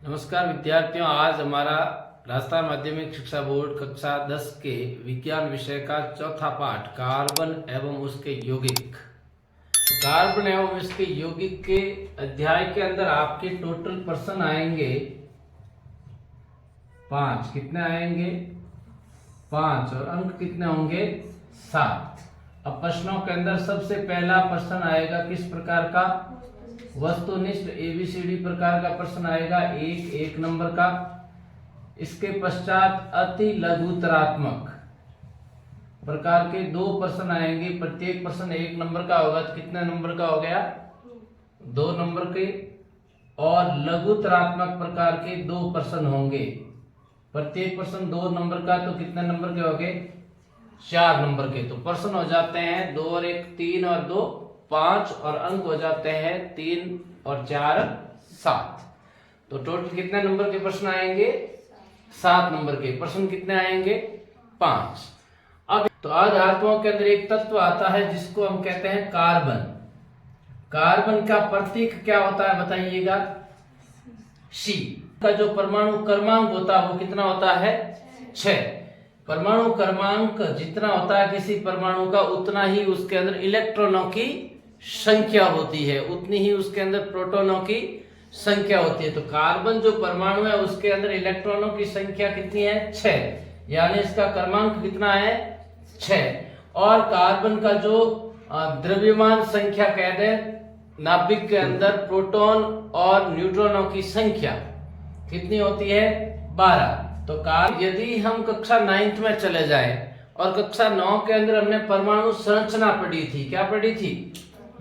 नमस्कार विद्यार्थियों, आज हमारा राजस्थान माध्यमिक शिक्षा बोर्ड कक्षा 10 के विज्ञान विषय का चौथा पाठ कार्बन एवं उसके यौगिक। कार्बन एवं उसके यौगिक के अध्याय के अंदर आपके टोटल प्रश्न आएंगे 5। कितने आएंगे? 5 और अंक कितने होंगे? 7। अब प्रश्नों के अंदर सबसे पहला प्रश्न आएगा किस प्रकार का? वस्तुनिष्ठ एबीसीडी प्रकार का प्रश्न आएगा, एक नंबर का। इसके पश्चात अति लघुतरात्मक प्रकार के 2 प्रश्न आएंगे, प्रत्येक प्रश्न 1 नंबर का होगा। तो कितने नंबर का हो गया? 2 नंबर के। और लघुतरात्मक प्रकार के 2 प्रश्न होंगे, प्रत्येक प्रश्न 2 नंबर का। तो कितने नंबर के हो गए? 4 नंबर के। तो प्रश्न हो जाते हैं 2 और 1 3 और 2 5 और अंक हो जाते हैं 3 और 4 7। तो टोटल कितने नंबर के प्रश्न आएंगे? 7 नंबर के प्रश्न कितने आएंगे? 5। अब तो आधारत्वों के अंदर एक तत्व आता है जिसको हम कहते हैं कार्बन। कार्बन का प्रतीक क्या होता है बताइएगा? C का जो परमाणु क्रमांक होता है वो कितना होता है? 6। परमाणु क्रमांक जितना होता है किसी परमाणु का, उतना ही उसके अंदर इलेक्ट्रॉनों की संख्या होती है, उतनी ही उसके अंदर प्रोटॉनों की संख्या होती है। तो कार्बन जो परमाणु है उसके अंदर इलेक्ट्रॉनों की संख्या कितनी है? 6, यानी इसका क्रमांक कितना है? 6। और कार्बन का जो द्रव्यमान संख्या कह दें, नाभिक के अंदर प्रोटॉन और न्यूट्रॉनों की संख्या कितनी होती है? 12। तो यदि हम कक्षा 9th में चले जाएं और कक्षा 9 के अंदर हमने परमाणु संरचना पढ़ी थी, क्या पढ़ी थी?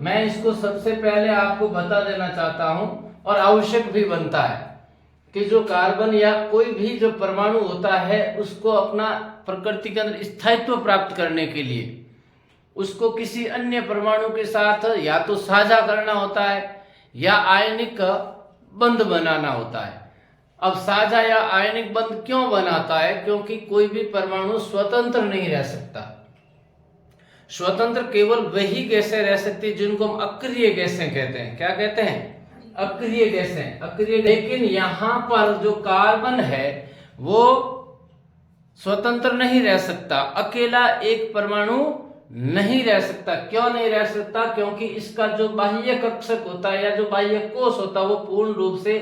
मैं इसको सबसे पहले आपको बता देना चाहता हूं और आवश्यक भी बनता है कि जो कार्बन या कोई भी जो परमाणु होता है उसको अपना प्रकृति के अंदर स्थायित्व प्राप्त करने के लिए उसको किसी अन्य परमाणु के साथ या तो साझा करना होता है या आयनिक बंध बनाना होता है। अब साझा या आयनिक बंध क्यों बनाता है? क्योंकि कोई भी परमाणु स्वतंत्र नहीं रह सकता। स्वतंत्र केवल वही गैसें रह सकती जिनको हम अक्रिय गैसें कहते हैं। क्या कहते हैं? अक्रिय गैसें। अक्रिय। लेकिन यहां पर जो कार्बन है वो स्वतंत्र नहीं रह सकता, अकेला एक परमाणु नहीं रह सकता। क्यों नहीं रह सकता? क्योंकि इसका जो बाह्य कक्षक होता है या जो बाह्य कोश होता है वो पूर्ण रूप से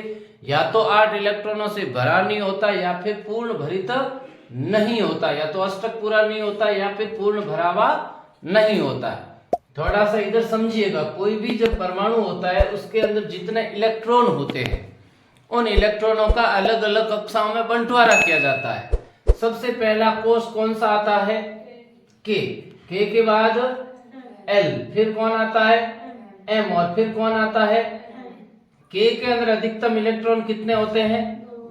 या तो 8 इलेक्ट्रॉनों से भरा नहीं होता या फिर पूर्ण भरित नहीं होता, या तो अष्टक पूरा नहीं होता या फिर पूर्ण भरा हुआ नहीं होता है। थोड़ा सा इधर समझिएगा, कोई भी जब परमाणु होता है उसके अंदर जितने इलेक्ट्रॉन होते हैं उन इलेक्ट्रॉनों का अलग अलग कक्षाओं में बंटवारा किया जाता है। सबसे पहला कोष कौन सा आता है? के के बाद एल, फिर कौन आता है? एम, और फिर कौन आता है? के अंदर अधिकतम इलेक्ट्रॉन कितने होते हैं?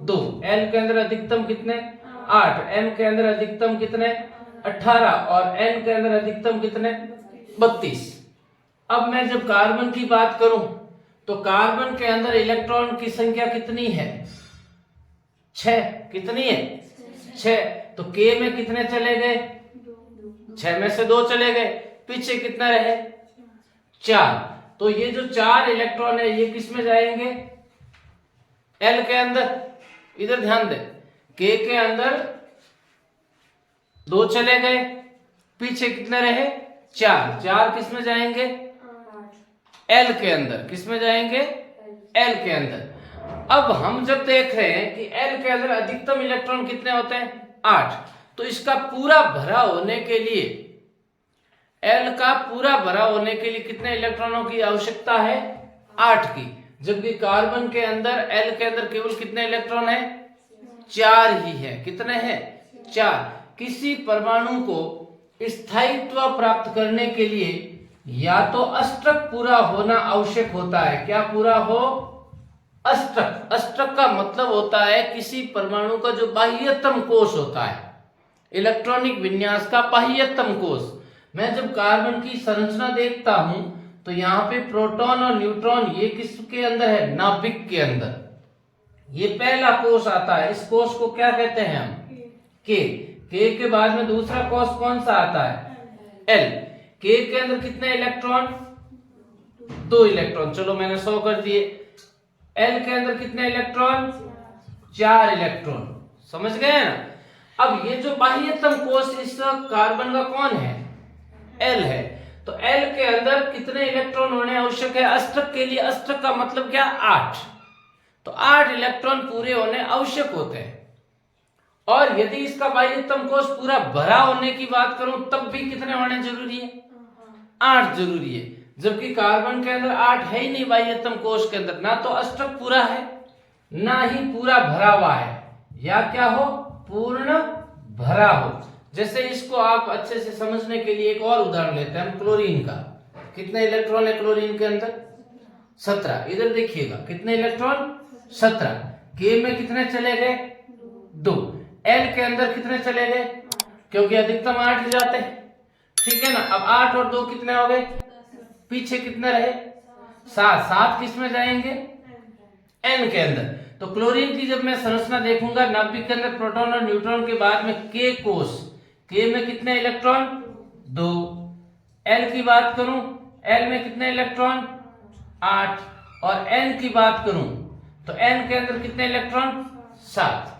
2। एल के अंदर अधिकतम कितने? 8। एम के अंदर अधिकतम कितने? 18। और एन के अंदर अधिकतम कितने? 32। अब मैं जब कार्बन की बात करूं तो कार्बन के अंदर इलेक्ट्रॉन की संख्या कितनी है? 6। कितनी है? 6। तो के में कितने चले गए? 6 में से 2 चले गए, पीछे कितना रहे? 4। तो ये जो 4 इलेक्ट्रॉन है ये किस में जाएंगे? एल के अंदर। इधर ध्यान दें, के अंदर 2 चले गए, पीछे कितने रहे? 4। 4 किस में जाएंगे? एल के अंदर। किस में जाएंगे? एल के अंदर। अब हम जब देख रहे हैं कि एल के अंदर अधिकतम इलेक्ट्रॉन कितने होते हैं? 8। तो इसका पूरा भरा होने के लिए, एल का पूरा भरा होने के लिए कितने इलेक्ट्रॉनों की आवश्यकता है? 8 की। जबकि कार्बन के अंदर, एल के अंदर केवल कितने इलेक्ट्रॉन है? 4 ही है। कितने हैं? 4। किसी परमाणु को स्थायित्व प्राप्त करने के लिए या तो अष्टक पूरा होना आवश्यक होता है। क्या पूरा हो? अष्टक। अष्टक का मतलब होता है किसी परमाणु का जो बाह्यतम कोश होता है, इलेक्ट्रॉनिक विन्यास का बाह्यतम कोश। मैं जब कार्बन की संरचना देखता हूं तो यहाँ पे प्रोटॉन और न्यूट्रॉन ये किसके अंदर है? नाभिक के अंदर। ये पहला कोश आता है, इस कोश को क्या कहते हैं हम? के बाद में दूसरा कोश कौन सा आता है? एल। के अंदर कितने इलेक्ट्रॉन? 2 इलेक्ट्रॉन। चलो मैंने 100 कर दिए। एल के अंदर कितने इलेक्ट्रॉन? 4 इलेक्ट्रॉन। समझ गए ना? अब ये जो बाह्यतम कोष इस कार्बन का कौन है? L है। तो L के अंदर कितने इलेक्ट्रॉन होने आवश्यक है? अष्टक के लिए, अष्टक का मतलब क्या? 8। तो 8 इलेक्ट्रॉन पूरे होने आवश्यक होते हैं। और यदि इसका बाह्यतम कोष पूरा भरा होने की बात करूं तब भी कितने होने जरूरी है? 8 जरूरी है। जबकि कार्बन के अंदर 8 है ही नहीं बाह्यतम कोष के अंदर, ना तो अष्टक पूरा है ना ही पूरा भरा हुआ है, या क्या हो? पूर्ण भरा हो। जैसे इसको आप अच्छे से समझने के लिए एक और उदाहरण लेते हैं हम, क्लोरीन का। कितने इलेक्ट्रॉन है क्लोरीन के अंदर? 17। इधर देखिएगा, कितने इलेक्ट्रॉन? 17। के में कितने चले गए? 2। एल के अंदर कितने चले गए? क्योंकि अधिकतम 8 जाते हैं, ठीक है ना? अब 8 और 2 कितने हो गए? पीछे कितने रहे? 7। 7 किस में जाएंगे? एन के अंदर। तो क्लोरीन की जब मैं संरचना देखूंगा, नाभिक के अंदर प्रोटॉन और न्यूट्रॉन के बाद में के कोष, के में कितने इलेक्ट्रॉन? 2। एल की बात करूं, एल में कितने इलेक्ट्रॉन? 8। और एन की बात करूं तो एन के अंदर कितने इलेक्ट्रॉन? 7।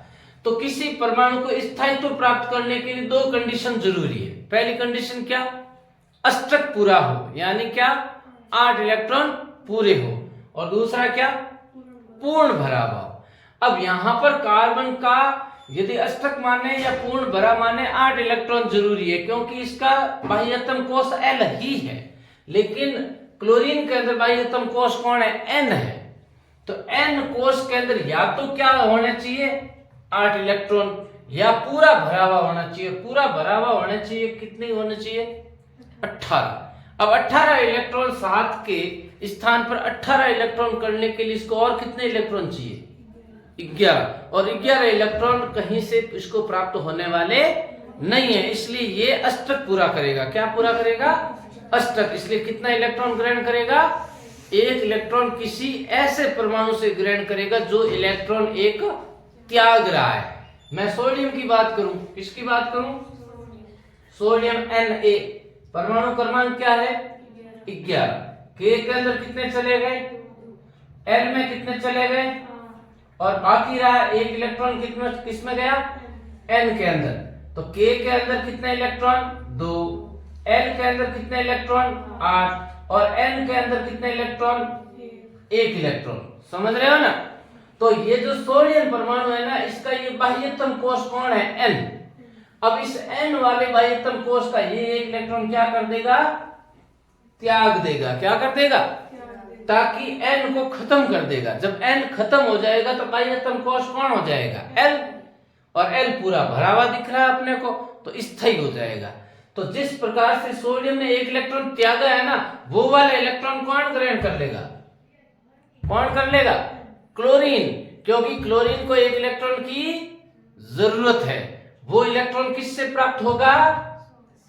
तो किसी परमाणु को स्थायित्व प्राप्त करने के लिए 2 कंडीशन जरूरी है। पहली कंडीशन क्या? अष्टक पूरा हो, यानी क्या? 8 इलेक्ट्रॉन पूरे हो। और दूसरा क्या? पूर्ण भरा हुआ। अब यहां पर कार्बन का यदि अष्टक माने या पूर्ण भरा माने 8 इलेक्ट्रॉन जरूरी है, क्योंकि इसका बाह्यतम कोष L ही है। लेकिन क्लोरीन के अंदर बाह्यतम कोष कौन है? N है। तो N कोष के अंदर या तो क्या होना चाहिए? 8 इलेक्ट्रॉन, या पूरा भरा हुआ होना चाहिए। पूरा भरा हुआ होना चाहिए, कितने होने चाहिए? 18। अब 18 इलेक्ट्रॉन 7 के स्थान पर 18 इलेक्ट्रॉन करने के लिए इसको और कितने इलेक्ट्रॉन चाहिए? 11। और 11 इलेक्ट्रॉन कहीं से इसको प्राप्त होने वाले नहीं है, इसलिए ये अष्टक पूरा करेगा। क्या पूरा करेगा? अष्टक। इसलिए कितना इलेक्ट्रॉन ग्रहण करेगा? 1 इलेक्ट्रॉन किसी ऐसे परमाणु से ग्रहण करेगा जो इलेक्ट्रॉन 1 त्याग रहा है। मैं सोडियम की बात करूं, किसकी बात करूं? सोडियम Na, परमाणु क्रमांक क्या है? 11। के अंदर कितने चले गए? L में कितने चले गए? और बाकी रहा 1 इलेक्ट्रॉन किस में गया? N के अंदर। तो K के अंदर कितने इलेक्ट्रॉन? 2। L के अंदर कितने इलेक्ट्रॉन? 8। और N के अंदर कितने इलेक्ट्रॉन? 1 इलेक्ट्रॉन। समझ रहे हो ना? तो ये जो सोडियम परमाणु है ना, इसका ये बाह्यतम कोष कौन है? N। अब इस N वाले बाह्यतम कोष का ये 1 इलेक्ट्रॉन क्या कर देगा? त्याग देगा। क्या कर देगा? ताकि N को खत्म कर देगा। जब N खत्म हो जाएगा तो बाह्यतम कोष कौन हो जाएगा? L। और L पूरा भरा हुआ दिख रहा है अपने को, तो स्थायी हो जाएगा। तो जिस प्रकार से सोडियम ने 1 इलेक्ट्रॉन त्यागा है ना, वो वाला इलेक्ट्रॉन कौन ग्रहण कर लेगा? कौन कर लेगा? क्लोरीन। क्योंकि क्लोरीन को 1 इलेक्ट्रॉन की जरूरत है। वो इलेक्ट्रॉन किससे प्राप्त होगा?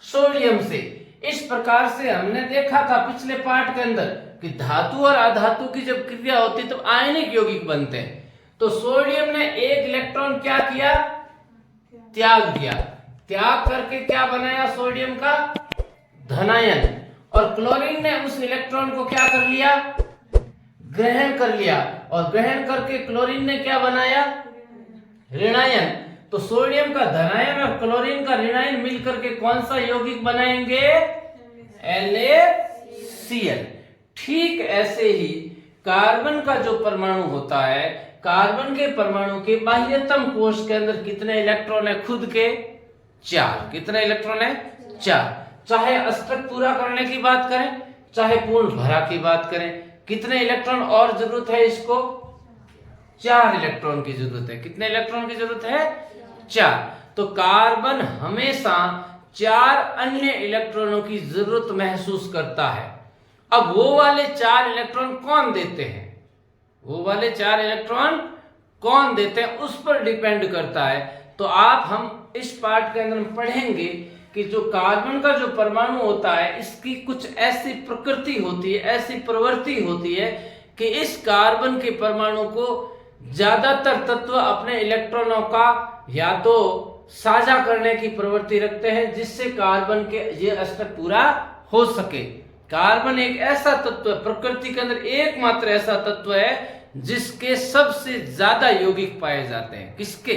सोडियम से। इस प्रकार से हमने देखा था पिछले पार्ट के अंदर कि धातु और अधातु की जब क्रिया होती है तो आयनिक यौगिक बनते हैं। तो सोडियम ने 1 इलेक्ट्रॉन क्या किया? त्याग दिया। त्याग करके क्या बनाया? सोडियम का धनायन। और क्लोरीन ने उस इलेक्ट्रॉन को क्या कर लिया? ग्रहण कर लिया। और ग्रहण करके क्लोरीन ने क्या बनाया? ऋणायन। तो सोडियम का धनायन और क्लोरीन का ऋणायन मिलकर के कौन सा यौगिक बनाएंगे? NaCl। ठीक ऐसे ही कार्बन का जो परमाणु होता है, कार्बन के परमाणु के बाह्यतम कोष के अंदर कितने इलेक्ट्रॉन है? खुद के 4। कितने इलेक्ट्रॉन है? 4। चाहे अष्टक पूरा करने की बात करें, चाहे पूर्ण भरा की बात करें, कितने इलेक्ट्रॉन और जरूरत है इसको? 4 इलेक्ट्रॉन की जरूरत है। कितने इलेक्ट्रॉन की जरूरत है? 4। तो कार्बन हमेशा 4 अन्य इलेक्ट्रॉनों की जरूरत महसूस करता है। अब वो वाले 4 इलेक्ट्रॉन कौन देते हैं? वो वाले 4 इलेक्ट्रॉन कौन देते हैं उस पर डिपेंड करता है। तो हम इस पार्ट के अंदर पढ़ेंगे कि जो कार्बन का जो परमाणु होता है, इसकी कुछ ऐसी प्रकृति होती है, ऐसी प्रवृत्ति होती है कि इस कार्बन के परमाणु को ज्यादातर तत्व अपने इलेक्ट्रॉनों का या तो साझा करने की प्रवृत्ति रखते हैं, जिससे कार्बन के ये अष्टक पूरा हो सके। कार्बन एक ऐसा तत्व है, प्रकृति के अंदर एकमात्र ऐसा तत्व है जिसके सबसे ज्यादा यौगिक पाए जाते हैं। किसके?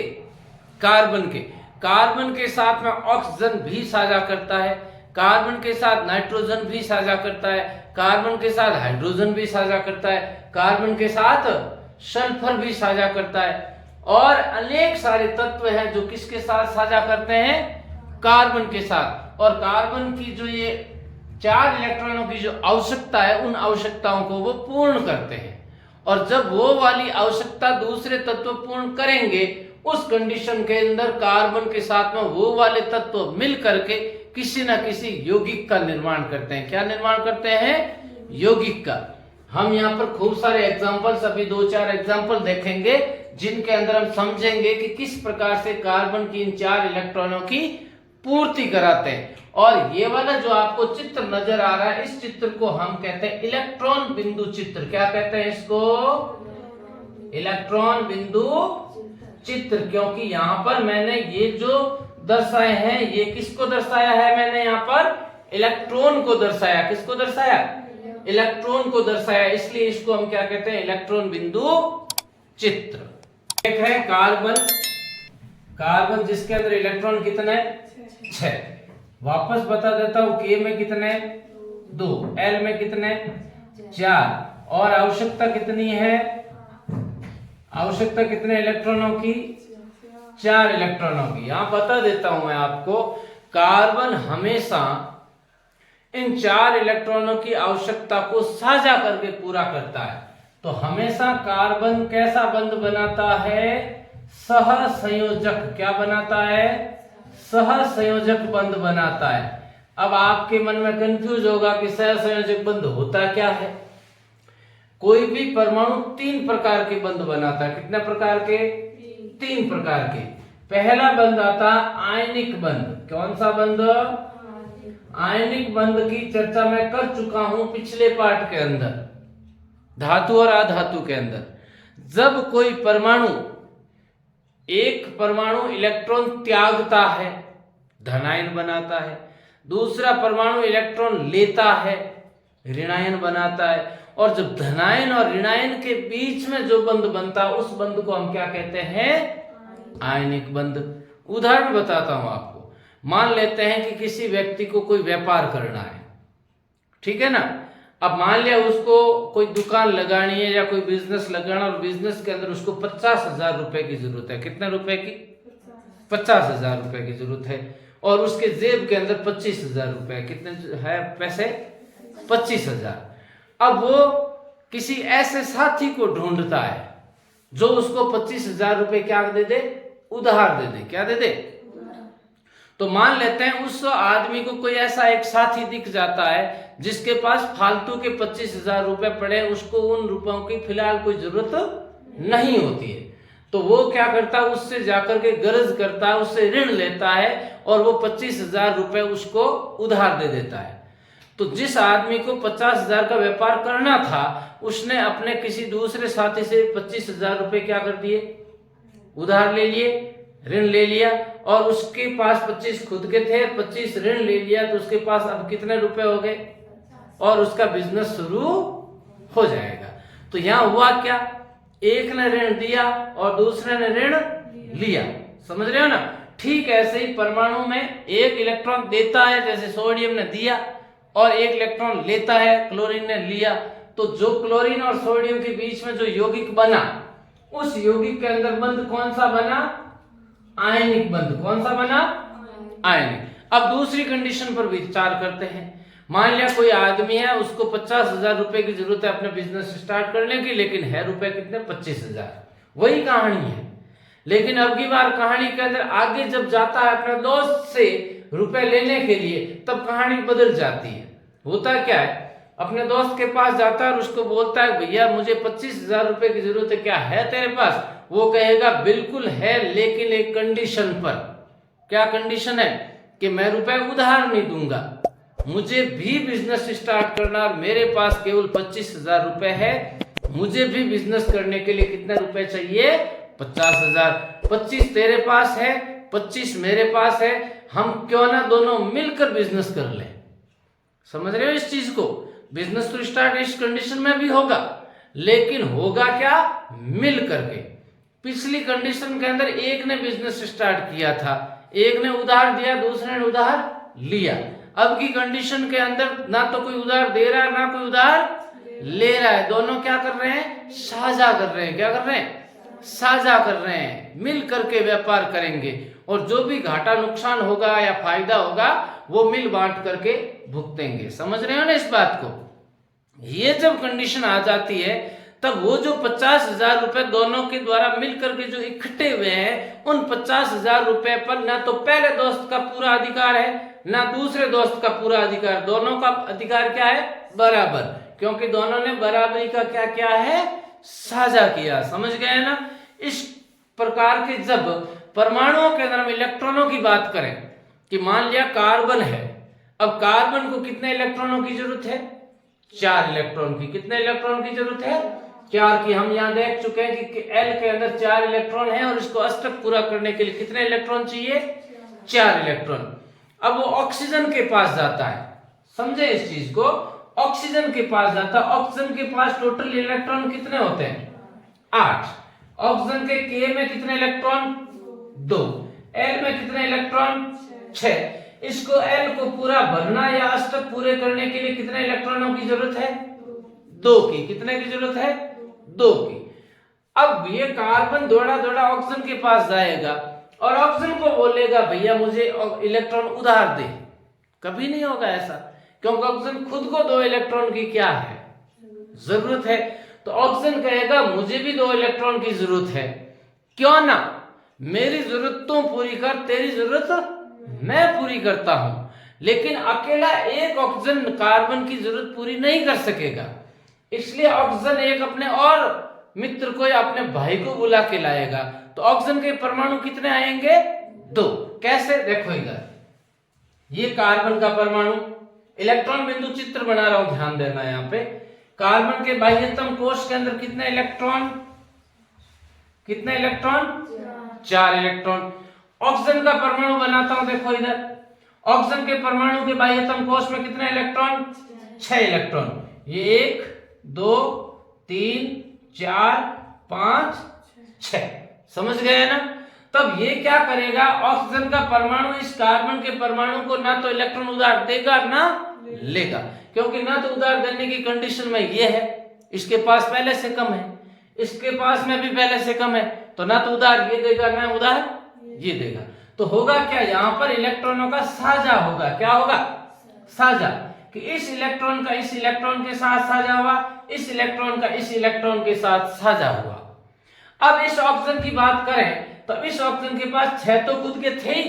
कार्बन के। कार्बन के साथ में ऑक्सीजन भी साझा करता है, कार्बन के साथ नाइट्रोजन भी साझा करता है, कार्बन के साथ हाइड्रोजन भी साझा करता है, कार्बन के साथ सल्फर भी साझा करता है, और अनेक सारे तत्व हैं जो किसके साथ साझा करते हैं? कार्बन के साथ। और कार्बन की जो ये 4 इलेक्ट्रॉनों की जो आवश्यकता है, उन आवश्यकताओं को वो पूर्ण करते हैं। और जब वो वाली आवश्यकता दूसरे तत्व पूर्ण करेंगे, उस कंडीशन के अंदर कार्बन के साथ में वो वाले तत्व मिल करके किसी ना किसी यौगिक का निर्माण करते हैं। क्या निर्माण करते हैं? यौगिक का। हम यहाँ पर खूब सारे एग्जाम्पल्स, अभी 2-4 एग्जाम्पल देखेंगे जिनके अंदर हम समझेंगे कि किस प्रकार से कार्बन की इन 4 इलेक्ट्रॉनों की पूर्ति कराते हैं। और ये वाला जो आपको चित्र नजर आ रहा है, इस चित्र को हम कहते हैं इलेक्ट्रॉन बिंदु चित्र। क्या कहते हैं इसको? इलेक्ट्रॉन बिंदु चित्र। क्योंकि यहाँ पर मैंने ये जो दर्शाए हैं, ये किसको दर्शाया है? मैंने यहाँ पर इलेक्ट्रॉन को दर्शाया। किसको दर्शाया? इलेक्ट्रॉन को दर्शाया, इसलिए इसको हम क्या कहते हैं? इलेक्ट्रॉन बिंदु चित्र। एक है कार्बन। कार्बन जिसके अंदर इलेक्ट्रॉन कितने? 6। वापस बता देता हूं, के में कितने? 2, एल में कितने? 4। और आवश्यकता कितनी है? आवश्यकता कितने इलेक्ट्रॉनों की? 4 इलेक्ट्रॉनों की। यहां बता देता हूं मैं आपको, कार्बन हमेशा इन 4 इलेक्ट्रॉनों की आवश्यकता को साझा करके पूरा करता है। तो हमेशा कार्बन कैसा बंध बनाता है? सहसंयोजक। क्या बनाता है? सहसंयोजक बंध बनाता है। अब आपके मन में कंफ्यूज होगा कि सहसंयोजक बंध होता क्या है। कोई भी परमाणु 3 प्रकार के बंध बनाता है। कितने प्रकार के? 3 प्रकार के। पहला बंध आता आयनिक बंध। कौन सा बंध? आयनिक बंध की चर्चा मैं कर चुका हूं पिछले पार्ट के अंदर, धातु और अधातु के अंदर। जब कोई परमाणु, एक परमाणु इलेक्ट्रॉन त्यागता है, धनायन बनाता है, दूसरा परमाणु इलेक्ट्रॉन लेता है, ऋणायन बनाता है, और जब धनायन और ऋणायन के बीच में जो बंध बनता है, उस बंध को हम क्या कहते हैं? आयनिक बंध। उदाहरण बताता हूं आपको। मान लेते हैं कि किसी व्यक्ति को कोई व्यापार करना है, ठीक है ना। अब मान लिया उसको कोई दुकान लगानी है या कोई बिजनेस लगाना, और बिजनेस के अंदर उसको 50,000 रुपए की जरूरत है। कितने रुपए की? 50,000 रुपए की जरूरत है। और उसके जेब के अंदर 25,000 रुपए। कितने है पैसे? 25,000। अब वो किसी ऐसे साथी को ढूंढता है जो उसको 25,000 रुपए क्या दे दे? उधार दे दे। क्या दे दे? तो मान लेते हैं उस आदमी को कोई ऐसा एक साथी दिख जाता है जिसके पास फालतू के 25,000 रुपए पड़े, उसको उन रुपयों की फिलहाल कोई जरूरत नहीं होती है। तो वो क्या करता है? उससे जाकर के गर्ज करता है, उससे ऋण लेता है, और वो 25,000 रुपए उसको उधार दे देता है। तो जिस आदमी को 50,000 का व्यापार करना था, उसने अपने किसी दूसरे साथी से 25,000 रुपए क्या कर दिए? उधार ले लिए, ऋण ले लिया, और उसके पास 25 खुद के थे, 25 ऋण ले लिया, तो उसके पास अब कितने रुपए हो गए? और उसका बिजनेस शुरू हो जाएगा। तो यहां हुआ क्या? एक ने ऋण दिया और दूसरे ने ऋण लिया। समझ रहे हो ना? ठीक ऐसे ही परमाणु में एक इलेक्ट्रॉन देता है, जैसे सोडियम ने दिया, और एक इलेक्ट्रॉन लेता है, क्लोरीन ने लिया। तो जो क्लोरीन और सोडियम के बीच में जो यौगिक बना, उस यौगिक के अंदर बंध कौन सा बना? आयनिक बंध। कौन सा बना? आयनिक। अब दूसरी कंडीशन पर विचार करते हैं। मान लिया कोई आदमी है, उसको 50,000 रुपए की जरूरत है अपने बिजनेस स्टार्ट करने की, लेकिन है रुपए कितने? 25,000। वही कहानी है, लेकिन अब की बार कहानी के अंदर आगे जब जाता है अपने दोस्त से रुपए लेने के लिए, तब कहानी बदल जाती है। होता क्या है? अपने दोस्त के पास जाता है और उसको बोलता है, भैया मुझे 25,000 रुपए की जरूरत है, क्या है तेरे पास? वो कहेगा बिल्कुल है, लेकिन एक कंडीशन पर। क्या कंडीशन है? कि मैं रुपए उधार नहीं दूंगा, मुझे भी बिजनेस स्टार्ट करना, और मेरे पास केवल 25,000 रुपए है। मुझे भी बिजनेस करने के लिए कितने रुपए चाहिए? 50,000। 25 तेरे पास है, 25 मेरे पास है, हम क्यों ना दोनों मिलकर बिजनेस कर लें। समझ रहे हो इस चीज को? बिजनेस तो स्टार्ट इस कंडीशन में भी होगा, लेकिन होगा क्या, मिल करके। पिछली कंडीशन के अंदर एक ने बिजनेस स्टार्ट किया था, एक ने उधार दिया, दूसरे ने उधार लिया। अब की कंडीशन के अंदर ना तो कोई उधार दे रहा है ना कोई उधार ले रहा है, दोनों क्या कर रहे हैं, साझा कर रहे हैं। क्या कर रहे हैं, साझा कर रहे हैं, मिल करके व्यापार करेंगे और जो भी घाटा नुकसान होगा या फायदा होगा वो मिल बांट करके भुगतेंगे। समझ रहे हो ना इस बात को। ये जब कंडीशन आ जाती है तब वो जो 50,000 रुपए दोनों के द्वारा मिल करके जो इकट्ठे हुए हैं, उन 50,000 रुपए पर ना तो पहले दोस्त का पूरा अधिकार है ना दूसरे दोस्त का पूरा अधिकार, दोनों का अधिकार क्या है, बराबर, क्योंकि दोनों ने बराबरी का क्या किया है, साझा किया। समझ गए ना। इस प्रकार के जब परमाणुओं के अंदर हम इलेक्ट्रॉनों की बात करें कि मान लिया कार्बन है, अब कार्बन को कितने इलेक्ट्रॉनों की जरूरत है, 4 इलेक्ट्रॉन की। कितने इलेक्ट्रॉन की जरूरत है, 4 की। हम यहां देख चुके हैं कि L के अंदर 4 इलेक्ट्रॉन है और इसको अष्टक पूरा करने के लिए कितने इलेक्ट्रॉन चाहिए, 4 इलेक्ट्रॉन। अब वो ऑक्सीजन के पास जाता है, समझे इस चीज को, ऑक्सीजन के पास जाता है। ऑक्सीजन के पास टोटल इलेक्ट्रॉन कितने होते हैं, 8। ऑक्सीजन के K में कितने इलेक्ट्रॉन, 2। L में कितने इलेक्ट्रॉन, 6। इसको L को पूरा भरना या अष्टक पूरे करने के लिए कितने इलेक्ट्रॉनों की जरूरत है, 2 की। कितने की जरूरत है, 2 की। अब ये कार्बन दौड़ा दौड़ा ऑक्सीजन के पास जाएगा और ऑक्सीजन को बोलेगा भैया मुझे इलेक्ट्रॉन उधार दे। कभी नहीं होगा ऐसा, क्योंकि ऑक्सीजन खुद को 2 इलेक्ट्रॉन की क्या है, जरूरत है। तो ऑक्सीजन कहेगा मुझे भी 2 इलेक्ट्रॉन की जरूरत है, क्यों ना मेरी जरूरत तू पूरी कर, तेरी जरूरत मैं पूरी करता हूं। लेकिन अकेला एक ऑक्सीजन कार्बन की जरूरत पूरी नहीं कर सकेगा, इसलिए ऑक्सीजन एक अपने और मित्र को या अपने भाई को बुला के लाएगा। तो ऑक्सीजन के परमाणु कितने आएंगे, 2। कैसे, देखो इधर ये कार्बन का परमाणु, इलेक्ट्रॉन बिंदु चित्र बना रहा हूं, ध्यान देना। यहाँ पे कार्बन के बाह्यतम कोश के अंदर कितने इलेक्ट्रॉन, कितने इलेक्ट्रॉन, 4 इलेक्ट्रॉन। ऑक्सीजन का परमाणु बनाता हूं, देखो इधर ऑक्सीजन के परमाणु के बाह्यतम कोश में कितने इलेक्ट्रॉन, 6 इलेक्ट्रॉन। ये 1 2 3 4 5 6, समझ गए ना। तब ये क्या करेगा, ऑक्सीजन का परमाणु इस कार्बन के परमाणु को ना तो इलेक्ट्रॉन उधार देगा ना लेगा, क्योंकि ना तो उधार देने की कंडीशन में ये है, इसके पास पहले से कम है, इसके पास में भी पहले से कम है, तो ना तो उधार ये देगा ना उधार ये देगा। तो होगा क्या, यहां पर इलेक्ट्रॉनों का साझा होगा। क्या होगा, साझा, कि इस इलेक्ट्रॉन का इस इलेक्ट्रॉन के साथ साझा हुआ, इस इलेक्ट्रॉन का इस इलेक्ट्रॉन के साथ साझा हुआ। अब इस ऑक्सीजन की बात करें तो इस ऑक्सीजन के पास 6 तो खुद के थे ही,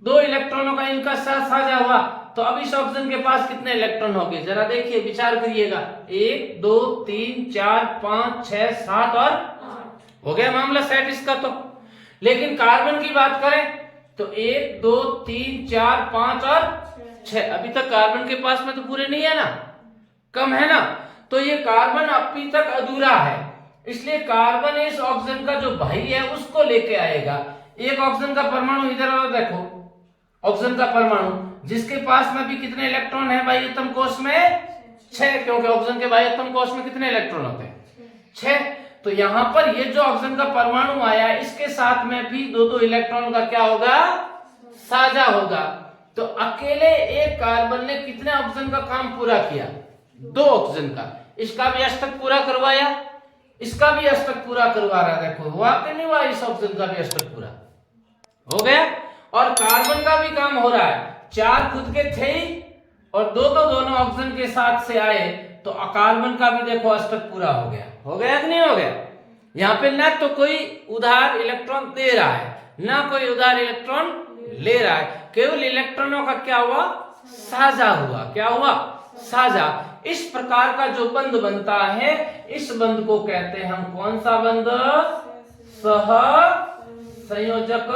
2 इलेक्ट्रॉनों का इनका साथ साझा हुआ, तो अब इस ऑक्सीजन के पास कितने इलेक्ट्रॉन होंगे, जरा देखिए, विचार करिएगा। 1 2 3 4 5 6 7 और 8, हो गया मामला सेट इसका। तो लेकिन कार्बन की बात करें तो 1 2 3 4 5 और 6, अभी तक कार्बन के पास में तो पूरे नहीं है ना, कम है ना। तो ये कार्बन अभी तक अधूरा है, इसलिए कार्बन इस ऑक्सीजन का जो भाई है उसको लेके आएगा। एक ऑक्सीजन का परमाणु इधर और देखो, ऑक्सीजन का परमाणु जिसके पास में भी कितने इलेक्ट्रॉन है बाह्यतम कोश में, 6, क्योंकि ऑक्सीजन के बाह्यतम कोश में कितने इलेक्ट्रॉन होते हैं, 6। तो यहां पर ये जो ऑक्सीजन का परमाणु आया इसके साथ में भी 2 इलेक्ट्रॉन का क्या होगा, साझा होगा। तो अकेले एक कार्बन ने कितने ऑक्सीजन का काम पूरा किया, 2 ऑक्सीजन का। इसका भी अष्टक पूरा करवाया, इसका भी अष्टक पूरा करवा रहा है, देखो हुआ कि नहीं हुआ, इस ऑक्सीजन का भी अष्टक पूरा हो गया। और कार्बन का भी काम हो रहा है, 4 खुद के थे ही और 2 तो दोनों ऑक्सीजन के साथ से आए, तो कार्बन का भी देखो अष्टक पूरा हो गया। हो गया कि नहीं हो गया। यहाँ पे ना तो कोई उधार इलेक्ट्रॉन दे रहा है ना कोई उधार इलेक्ट्रॉन ले रहा है, केवल इलेक्ट्रॉनों का क्या हुआ, साझा हुआ। क्या हुआ, साझा। इस प्रकार का जो बंध बनता है, इस बंध को कहते हैं हम कौन सा बंध, सह संयोजक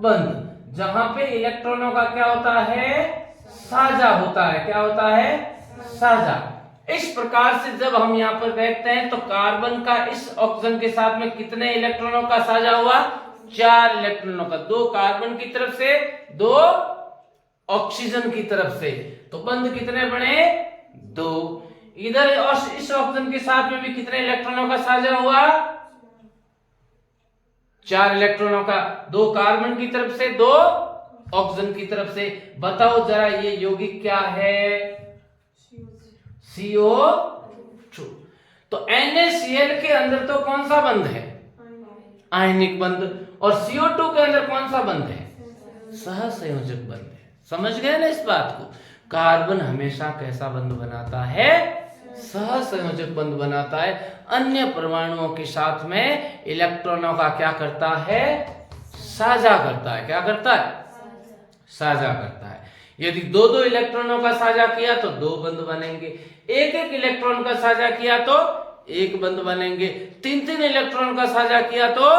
बंध, जहां पे इलेक्ट्रॉनों का क्या होता है, साझा होता है। क्या होता है, साझा। इस प्रकार से जब हम यहाँ पर देखते हैं तो कार्बन का इस ऑक्सीजन के साथ में कितने इलेक्ट्रॉनों का साझा हुआ, 4 इलेक्ट्रॉनों का, 2 कार्बन की तरफ से 2 ऑक्सीजन की तरफ से। तो बंध कितने बने, 2। इधर और इस ऑक्सीजन के साथ में भी कितने इलेक्ट्रॉनों का साझा हुआ? 4 इलेक्ट्रॉनों का, 2 कार्बन की तरफ से, 2 ऑक्सीजन की तरफ से। बताओ जरा ये यौगिक क्या है? CO2। तो NaCl के अंदर तो कौन सा बंध है? आयनिक बंध। और CO2 के अंदर कौन सा बंध है? सहसंयोजक बंध है। समझ गए ना इस बात को? कार्बन हमेशा कैसा बंध बनाता है? सहसंयोजक बंध बनाता है। अन्य परमाणुओं के साथ में इलेक्ट्रॉनों का क्या करता है? साझा करता है। क्या करता है? साझा करता है। यदि 2-2 इलेक्ट्रॉनों का साझा किया तो 2 बंध बनेंगे, 1-1 इलेक्ट्रॉन का साझा किया तो 1 बंध बनेंगे, 3-3 इलेक्ट्रॉन का साझा किया तो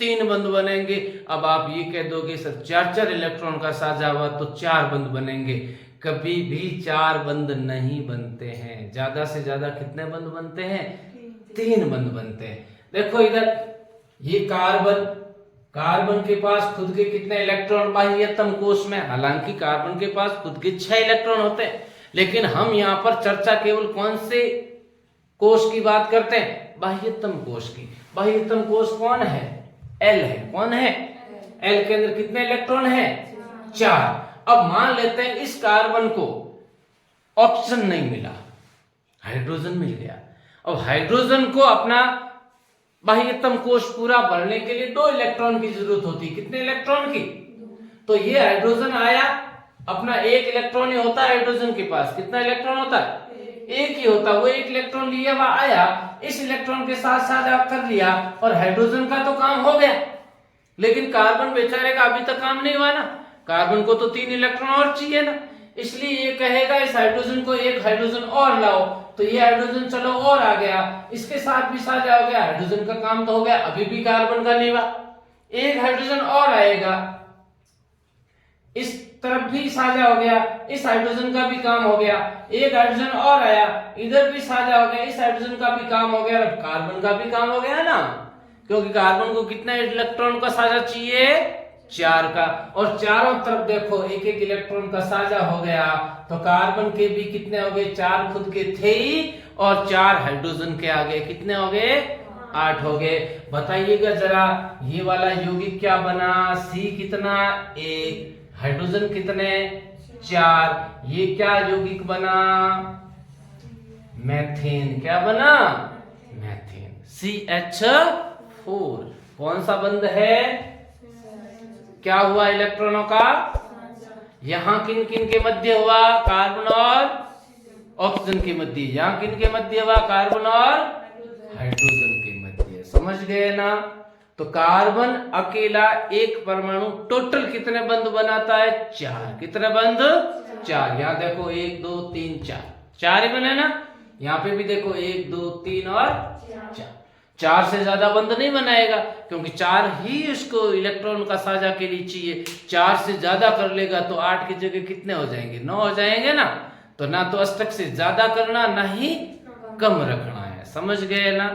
3 बंध बनेंगे। अब आप ये कह दोगे सर 4-4 इलेक्ट्रॉन का साझा हुआ तो 4 बंध बनेंगे। कभी भी 4 बंध नहीं बनते हैं। ज्यादा से ज्यादा कितने बंध बनते हैं? 3 बंध बनते हैं। देखो इधर ये कार्बन के पास खुद के कितने इलेक्ट्रॉन बाह्यतम कोश में? हालांकि कार्बन के पास खुद के 6 इलेक्ट्रॉन होते हैं, लेकिन हम यहाँ पर चर्चा केवल कौन से कोश की बात करते हैं? बाह्यतम कोश की। बाह्यतम कोश कौन है? L है। कौन है? L के अंदर कितने इलेक्ट्रॉन है? 4। अब मान लेते हैं इस कार्बन को ऑक्सीजन नहीं मिला, हाइड्रोजन मिल गया। अब हाइड्रोजन को अपना बाह्यतम कोश पूरा भरने के लिए 2 इलेक्ट्रॉन की जरूरत होती है। कितने इलेक्ट्रॉन की? तो ये हाइड्रोजन आया, अपना 1 इलेक्ट्रॉन ही होता है हाइड्रोजन के पास। कितना इलेक्ट्रॉन होता है? 1 ही होता है। वो 1 इलेक्ट्रॉन लिया हुआ आया, इस इलेक्ट्रॉन के साथ साझा कर लिया और हाइड्रोजन का तो काम हो गया। लेकिन कार्बन बेचारे का अभी तक काम नहीं हुआ ना। कार्बन को तो 3 इलेक्ट्रॉन और चाहिए ना, इसलिए ये कहेगा इस हाइड्रोजन को 1 हाइड्रोजन और लाओ। तो ये हाइड्रोजन चलो और आ गया, इसके साथ भी साझा हो गया, हाइड्रोजन का काम तो हो गया। अभी भी कार्बन का नहीं हुआ, 1 हाइड्रोजन और आएगा, इस तरफ भी साझा हो गया, इस हाइड्रोजन का भी काम हो गया। 1 हाइड्रोजन और आया, इधर भी साझा हो गया, इस हाइड्रोजन का भी काम हो गया, अब कार्बन का भी काम हो गया है ना। क्योंकि कार्बन को कितने इलेक्ट्रॉन का साझा चाहिए? 4 का। और चारों तरफ देखो 1-1 इलेक्ट्रॉन का साझा हो गया, तो कार्बन के भी कितने हो गए? 4 खुद के थे ही और 4 हाइड्रोजन के आ गए। कितने हो गए? 8 हो गए। बताइएगा जरा ये वाला यौगिक क्या बना? C कितना? 1। हाइड्रोजन कितने? 4। ये क्या यौगिक बना? मेथेन। क्या बना? मेथेन। CH4। कौन सा बंध है? क्या हुआ इलेक्ट्रॉनों का? यहां किन किन के मध्य हुआ? कार्बन और ऑक्सीजन के मध्य। यहां किन के मध्य हुआ? कार्बन और हाइड्रोजन के मध्य। समझ गए ना? तो कार्बन अकेला एक परमाणु टोटल कितने बंध बनाता है? 4। कितने बंध? 4। यहाँ देखो 1 2 3 4, 4 ही बने ना। यहाँ पे भी देखो 1 2 3 और 4। 4 से ज्यादा बंध नहीं बनाएगा, क्योंकि 4 ही उसको इलेक्ट्रॉन का साझा के लिए चाहिए। 4 से ज्यादा कर लेगा तो 8 की जगह कितने हो जाएंगे? 9 हो जाएंगे ना। तो ना तो अष्टक से ज्यादा करना, ना ही कम रखना है। समझ गए ना?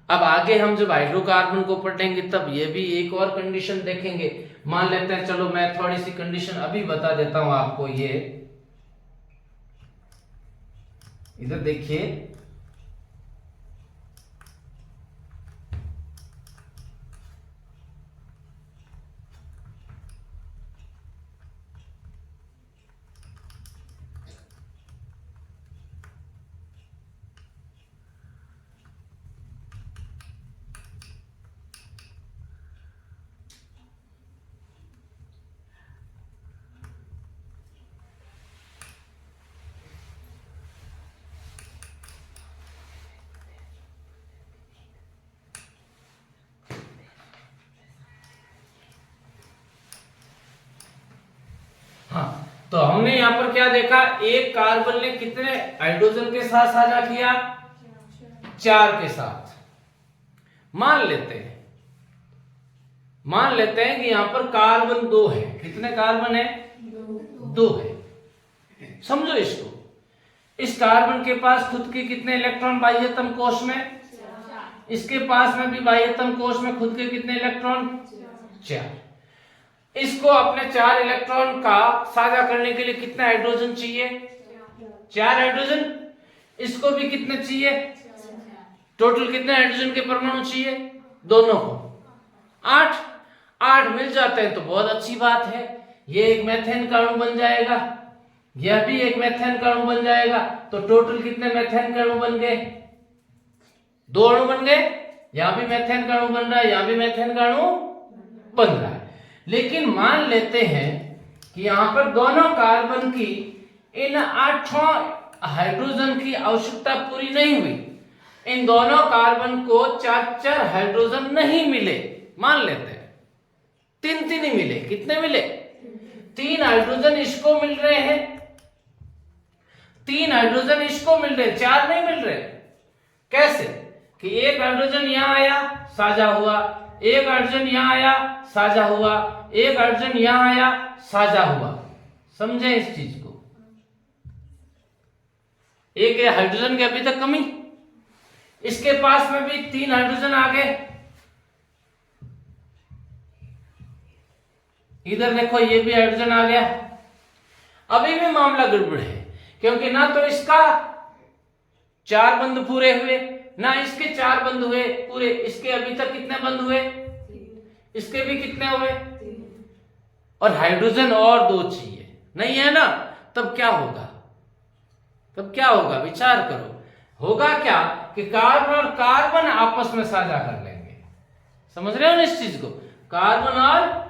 अब आगे हम जब हाइड्रोकार्बन को पढ़ेंगे तब ये भी एक और कंडीशन देखेंगे। मान लेते हैं, चलो मैं थोड़ी सी कंडीशन अभी बता देता हूं आपको। ये इधर देखिए, हाँ, तो हमने यहाँ पर क्या देखा? एक कार्बन ने कितने हाइड्रोजन के साथ साझा किया? 4 के साथ। मान लेते हैं कि यहाँ पर कार्बन 2 है। कितने कार्बन है? 2 है। समझो इसको। इस कार्बन के पास खुद के कितने इलेक्ट्रॉन बाह्यतम कोश में? इसके पास में भी बाह्यतम कोश में खुद के कितने इलेक्ट्रॉन? 4। इसको अपने 4 इलेक्ट्रॉन का साझा करने के लिए कितना हाइड्रोजन चाहिए? 4 हाइड्रोजन। इसको भी कितने चाहिए? टोटल कितने हाइड्रोजन के परमाणु चाहिए दोनों को? 8। 8 मिल जाते हैं तो बहुत अच्छी बात है। ये एक मेथेन का अणु बन जाएगा, यह भी एक मेथेन का अणु बन जाएगा। तो टोटल कितने मेथेन के अणु बन गए? 2 अणु बन गए। यहां भी मेथेन का अणु बन रहा है, यहां भी मेथेन का अणु बन रहा है। लेकिन मान लेते हैं कि यहां पर दोनों कार्बन की इन 8 हाइड्रोजन की आवश्यकता पूरी नहीं हुई। इन दोनों कार्बन को 4 हाइड्रोजन नहीं मिले, मान लेते हैं 3 ही मिले। कितने मिले? 3 हाइड्रोजन इसको मिल रहे हैं, 3 हाइड्रोजन इसको मिल रहे, 4 नहीं मिल रहे। कैसे? कि एक हाइड्रोजन यहां आया, साझा हुआ, एक हाइड्रोजन यहां आया, साझा हुआ, एक हाइड्रोजन यहां आया, साझा हुआ। समझे इस चीज को? एक हाइड्रोजन की अभी तक कमी, इसके पास में भी 3 हाइड्रोजन आ गए। इधर देखो ये भी हाइड्रोजन आ गया। अभी भी मामला गड़बड़ है, क्योंकि ना तो इसका 4 बंध पूरे हुए, ना इसके 4 बंध हुए पूरे। इसके अभी तक कितने बंध हुए? इसके भी कितने हुए? और हाइड्रोजन और 2 चाहिए, नहीं है ना? तब क्या होगा? तब क्या होगा? विचार करो। होगा क्या कि कार्बन और कार्बन आपस में साझा कर लेंगे। समझ रहे हो ना इस चीज को? कार्बन और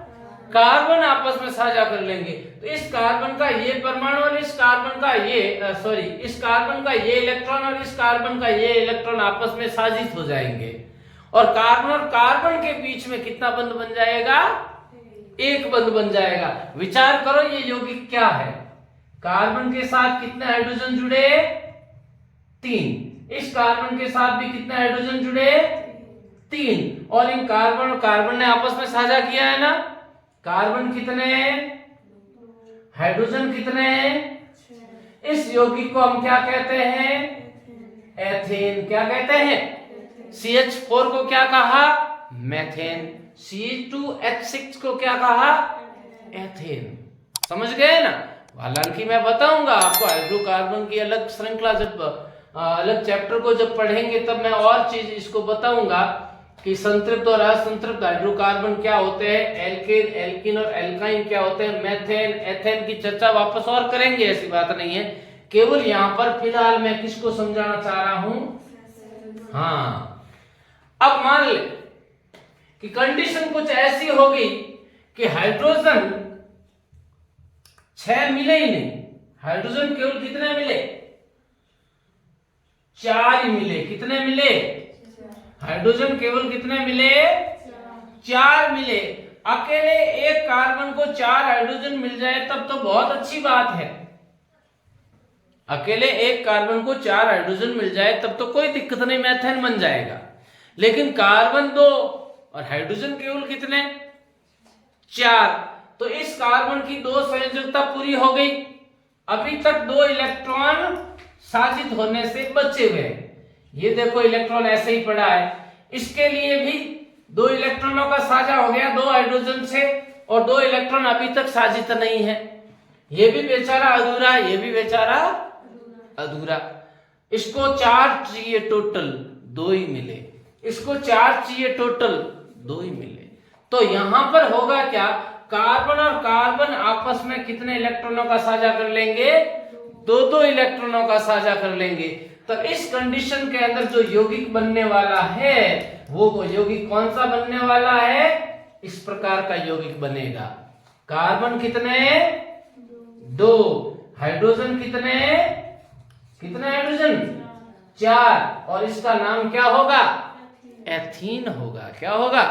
कार्बन आपस में साझा कर लेंगे। तो इस कार्बन का ये परमाणु और इस कार्बन का ये इस कार्बन का ये इलेक्ट्रॉन और इस कार्बन का ये इलेक्ट्रॉन आपस में साझित हो जाएंगे। और कार्बन के बीच में कितना बंध बन जाएगा? 1 बंध बन जाएगा। विचार करो ये यौगिक क्या है? कार्बन के साथ कितने हाइड्रोजन जुड़े? 3। इस कार्बन के साथ भी कितने हाइड्रोजन जुड़े? 3। और इन कार्बन और कार्बन ने आपस में साझा किया है ना? कार्बन कितने हैं? हाइड्रोजन कितने हैं? इस यौगिक को हम क्या कहते हैं? एथेन। क्या कहते हैं? CH4 को क्या कहा? मेथेन। C2H6 को क्या कहा? एथेन। समझ गए ना? हालांकि मैं बताऊंगा आपको हाइड्रोकार्बन की अलग श्रृंखला, जब अलग चैप्टर को जब पढ़ेंगे तब मैं और चीज इसको बताऊंगा कि संतृप्त और असंतृप्त हाइड्रोकार्बन क्या होते हैं, एल्केन, एल्कीन और एल्काइन क्या होते हैं, मेथेन, एथेन की चर्चा वापस और करेंगे, ऐसी बात नहीं है। केवल यहां पर फिलहाल मैं किसको समझाना चाह रहा हूं? हाँ, अब मान ले कि कंडीशन कुछ ऐसी होगी कि हाइड्रोजन 6 मिले ही नहीं। हाइड्रोजन केवल कितने मिले? 4 ही मिले। कितने मिले? हाइड्रोजन केवल कितने मिले? 4 मिले। अकेले एक कार्बन को 4 हाइड्रोजन मिल जाए तब तो बहुत अच्छी बात है। अकेले एक कार्बन को 4 हाइड्रोजन मिल जाए तब तो कोई दिक्कत नहीं, मेथेन बन जाएगा। लेकिन कार्बन 2 और हाइड्रोजन केवल कितने? 4। तो इस कार्बन की 2 संयोजकता पूरी हो गई। अभी तक 2 इलेक्ट्रॉन साझित होने से बचे हुए। ये देखो इलेक्ट्रॉन ऐसे ही पड़ा है। इसके लिए भी 2 इलेक्ट्रॉनों का साझा हो गया 2 हाइड्रोजन से, और 2 इलेक्ट्रॉन अभी तक साझित नहीं है। ये भी बेचारा अधूरा, ये भी बेचारा अधूरा। इसको 4 चाहिए टोटल, 2 ही मिले। इसको 4 चाहिए टोटल, 2 ही मिले। तो यहां पर होगा क्या? कार्बन और कार्बन आपस में कितने इलेक्ट्रॉनों का साझा कर लेंगे? 2-2 इलेक्ट्रॉनों का साझा कर लेंगे। तो इस कंडीशन के अंदर जो यौगिक बनने वाला है वो यौगिक कौन सा बनने वाला है? इस प्रकार का यौगिक बनेगा। कार्बन कितने? 2। हाइड्रोजन कितने? कितने हाइड्रोजन? 4। और इसका नाम क्या होगा? एथीन होगा। क्या होगा?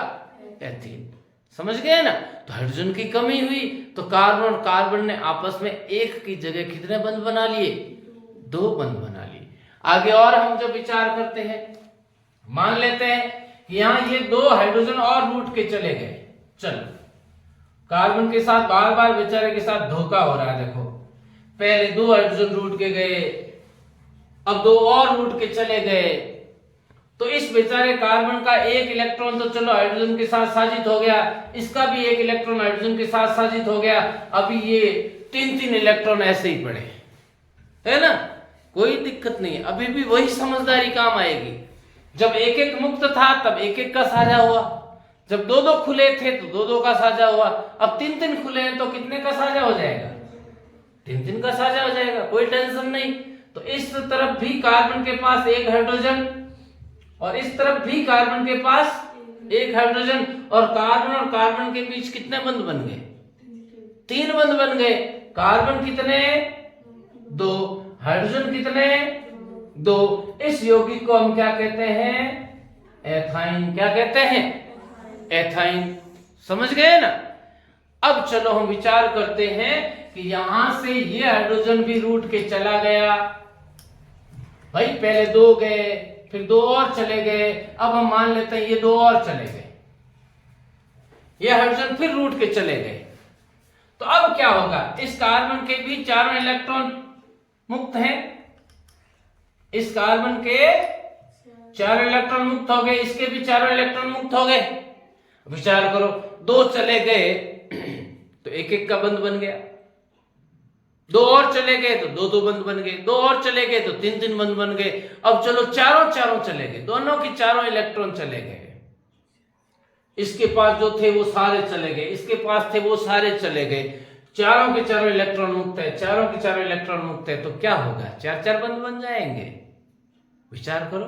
एथीन। समझ गए ना? तो हाइड्रोजन की कमी हुई तो कार्बन और कार्बन ने आपस में 1 की जगह कितने बंध बना लिए? 2 बंध बना लिए। आगे और हम जब विचार करते हैं, मान लेते हैं कि यहां ये 2 हाइड्रोजन और रूट के चले गए। चलो, कार्बन के साथ बार बार बेचारे के साथ धोखा हो रहा है। देखो, पहले 2 हाइड्रोजन रूट के गए, अब 2 और रूट के चले गए। तो इस बेचारे कार्बन का 1 इलेक्ट्रॉन तो चलो हाइड्रोजन के साथ साझित हो गया, इसका भी 1 इलेक्ट्रॉन हाइड्रोजन के साथ साझित हो गया। अभी ये 3-3 इलेक्ट्रॉन ऐसे ही पड़े, है ना? कोई दिक्कत नहीं है, अभी भी वही समझदारी काम आएगी। जब एक एक मुक्त था तब एक एक का साझा हुआ, जब दो दो खुले थे तो दो दो का साझा हुआ, अब तीन तीन खुले हैं तो कितने का साझा हो जाएगा? तीन तीन का साझा हो जाएगा, कोई टेंशन नहीं। तो इस तरफ भी कार्बन के पास एक हाइड्रोजन और इस तरफ भी कार्बन के पास एक हाइड्रोजन, और कार्बन के बीच कितने बंध बन गए? तीन बंध बन गए। कार्बन कितने? दो। हाइड्रोजन कितने? दो। इस यौगिक को हम क्या कहते हैं? एथाइन। क्या कहते हैं? एथाइन। समझ गए ना? अब चलो हम विचार करते हैं कि यहां से ये हाइड्रोजन भी रूट के चला गया। भाई पहले दो गए, फिर दो और चले गए, अब हम मान लेते हैं ये दो और चले गए, ये हाइड्रोजन फिर रूट के चले गए। तो अब क्या होगा? इस कार्बन के भी चारों इलेक्ट्रॉन मुक्त हैं, इस कार्बन के चारों इलेक्ट्रॉन मुक्त हो गए, इसके भी चारों इलेक्ट्रॉन मुक्त हो गए। विचार करो, दो चले गए तो एक एक का बंध बन गया, दो और चले गए तो दो दो बंध बन गए, दो और चले गए तो तीन तीन बंध बन गए। अब चलो चारों चारों चले गए, दोनों के चारों इलेक्ट्रॉन चले गए, इसके पास जो थे वो सारे चले गए, इसके पास थे वो सारे चले गए, चारों के चारों इलेक्ट्रॉन मुक्त है, चारों के चारों इलेक्ट्रॉन मुक्त है, तो क्या होगा? चार चार बंध बन जाएंगे। विचार करो,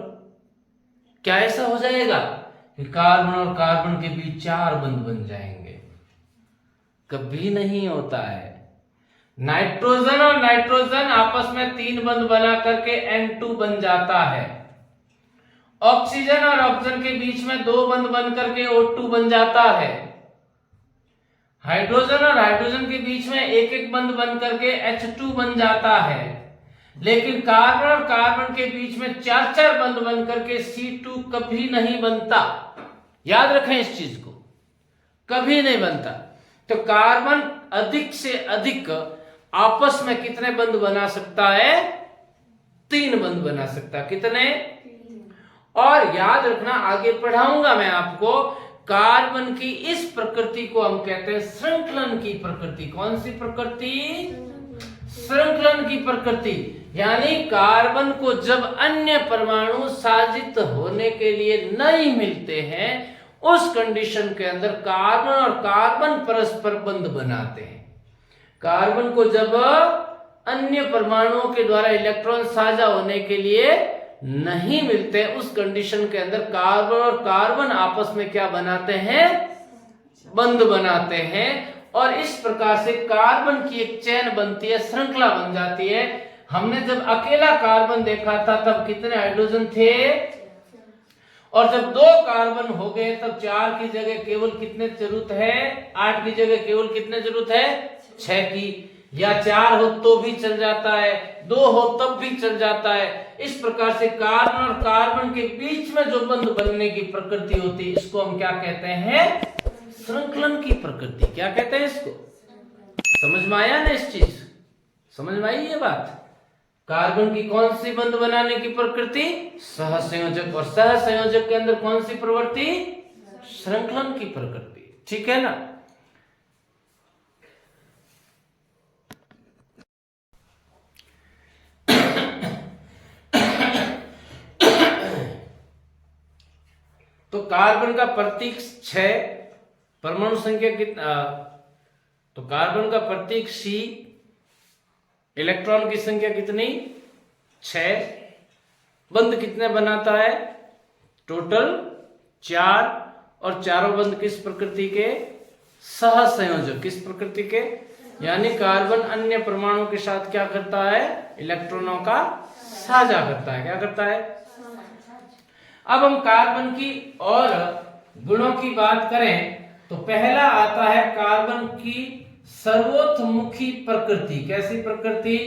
क्या ऐसा हो जाएगा कि कार्बन और कार्बन के बीच चार बंध बन जाएंगे? कभी नहीं होता है। नाइट्रोजन और नाइट्रोजन आपस में तीन बंध बना करके N2 बन जाता है। ऑक्सीजन और ऑक्सीजन के बीच में दो बंध बन करके O2 बन जाता है। हाइड्रोजन और हाइड्रोजन के बीच में एक एक बंध बन करके H2 बन जाता है। लेकिन कार्बन और कार्बन के बीच में चार चार बंध बन करके C2 कभी नहीं बनता। याद रखें इस चीज को, कभी नहीं बनता। तो कार्बन अधिक से अधिक आपस में कितने बंध बना सकता है? तीन बंध बना सकता है। कितने? और याद रखना, आगे पढ़ाऊंगा मैं आपको, कार्बन की इस प्रकृति को हम कहते हैं श्रृंखलन की प्रकृति। कौन सी प्रकृति? श्रृंखलन की प्रकृति। यानी कार्बन को जब अन्य परमाणु साजित होने के लिए नहीं मिलते हैं, उस कंडीशन के अंदर कार्बन और कार्बन परस्पर बंध बनाते हैं। कार्बन को जब अन्य परमाणुओं के द्वारा इलेक्ट्रॉन साझा होने के लिए नहीं मिलते, उस कंडीशन के अंदर कार्बन और कार्बन आपस में क्या बनाते हैं? बंध बनाते हैं। और इस प्रकार से कार्बन की एक चेन बनती है, श्रृंखला बन जाती है। हमने जब अकेला कार्बन देखा था तब कितने हाइड्रोजन थे? और जब दो कार्बन हो गए तब चार की जगह केवल कितने जरूरत है? 8 की जगह केवल कितने जरूरत है? 6 की। या 4 हो तो भी चल जाता है, 2 हो तब भी चल जाता है। इस प्रकार से कार्बन और कार्बन के बीच में जो बंध बनने की प्रकृति होती है, इसको हम क्या कहते हैं? श्रृंखलन की प्रकृति। क्या कहते हैं इसको? समझ में आया ना? इस चीज समझ में आई ये बात? कार्बन की कौन सी बंध बनाने की प्रकृति? सहसंयोजक। और सहसंयोजक के अंदर कौन सी प्रवृत्ति? श्रृंखलन की प्रकृति। ठीक है ना? तो कार्बन का प्रतीक 6, परमाणु संख्या कितना? तो कार्बन का प्रतीक C, इलेक्ट्रॉन की संख्या कितनी? 6। बंध कितने बनाता है? टोटल 4। और चारों बंध किस प्रकृति के? सहसंयोजक। किस प्रकृति के? यानी कार्बन अन्य परमाणु के साथ क्या करता है? इलेक्ट्रॉनों का साझा करता है। क्या करता है? अब हम कार्बन की और गुणों की बात करें तो पहला आता है कार्बन की सर्वोत्मुखी प्रकृति। कैसी प्रकृति?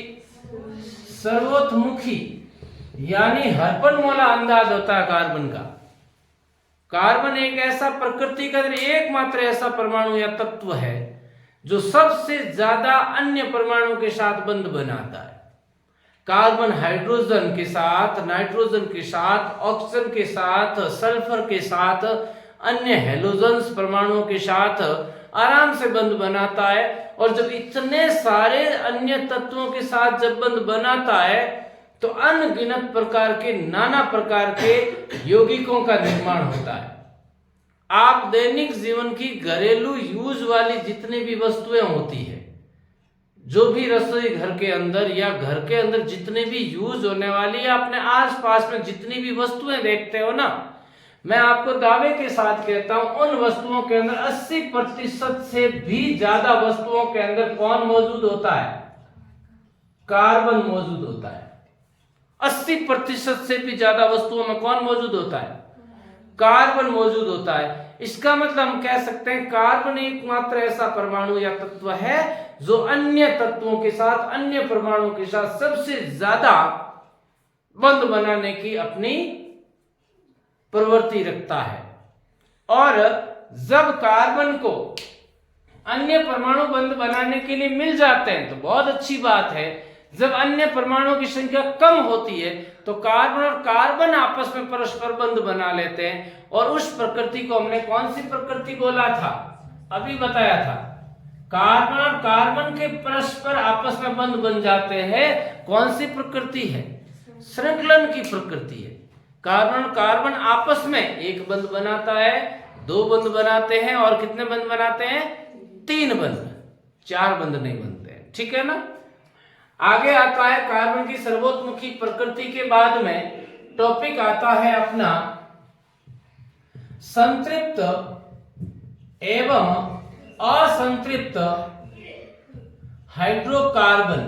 सर्वोत्मुखी, यानी हरपनमौला अंदाज होता है कार्बन का। कार्बन एक ऐसा प्रकृति का एकमात्र ऐसा परमाणु या तत्व है जो सबसे ज्यादा अन्य परमाणु के साथ बंध बनाता है। कार्बन हाइड्रोजन के साथ, नाइट्रोजन के साथ, ऑक्सीजन के साथ, सल्फर के साथ, अन्य हेलोजन्स परमाणुओं के साथ आराम से बंध बनाता है। और जब इतने सारे अन्य तत्वों के साथ जब बंध बनाता है तो अनगिनत प्रकार के, नाना प्रकार के यौगिकों का निर्माण होता है। आप दैनिक जीवन की घरेलू यूज वाली जितनी भी वस्तुएं होती है, जो भी रसोई घर के अंदर या घर के अंदर जितने भी यूज होने वाली या अपने आसपास में जितनी भी वस्तुएं देखते हो ना, मैं आपको दावे के साथ कहता हूं उन वस्तुओं के अंदर 80% से भी ज्यादा वस्तुओं के अंदर कौन मौजूद होता है? कार्बन मौजूद होता है। 80% से भी ज्यादा वस्तुओं में कौन मौजूद होता है? कार्बन मौजूद होता है। इसका मतलब हम कह सकते हैं कार्बन एकमात्र ऐसा परमाणु या तत्व है जो अन्य तत्वों के साथ, अन्य परमाणुओं के साथ सबसे ज्यादा बंध बनाने की अपनी प्रवृत्ति रखता है। और जब कार्बन को अन्य परमाणु बंध बनाने के लिए मिल जाते हैं तो बहुत अच्छी बात है। जब अन्य परमाणुओं की संख्या कम होती है तो कार्बन और कार्बन आपस में परस्पर बंध बना लेते हैं, और उस प्रकृति को हमने कौन सी प्रकृति बोला था? अभी बताया था। कार्बन और कार्बन के परस्पर आपस में बंध बन जाते हैं। कौन सी प्रकृति है? श्रृंखलन की प्रकृति है। कार्बन और कार्बन आपस में एक बंध बनाता है, दो बंध बनाते हैं, और कितने बंध बनाते हैं? 3 बंध, 4 बंध नहीं बनते हैं। ठीक है ना। आगे आता है कार्बन की सर्वोत्मुखी प्रकृति के बाद में टॉपिक आता है अपना संतृप्त एवं असंतृप्त हाइड्रोकार्बन।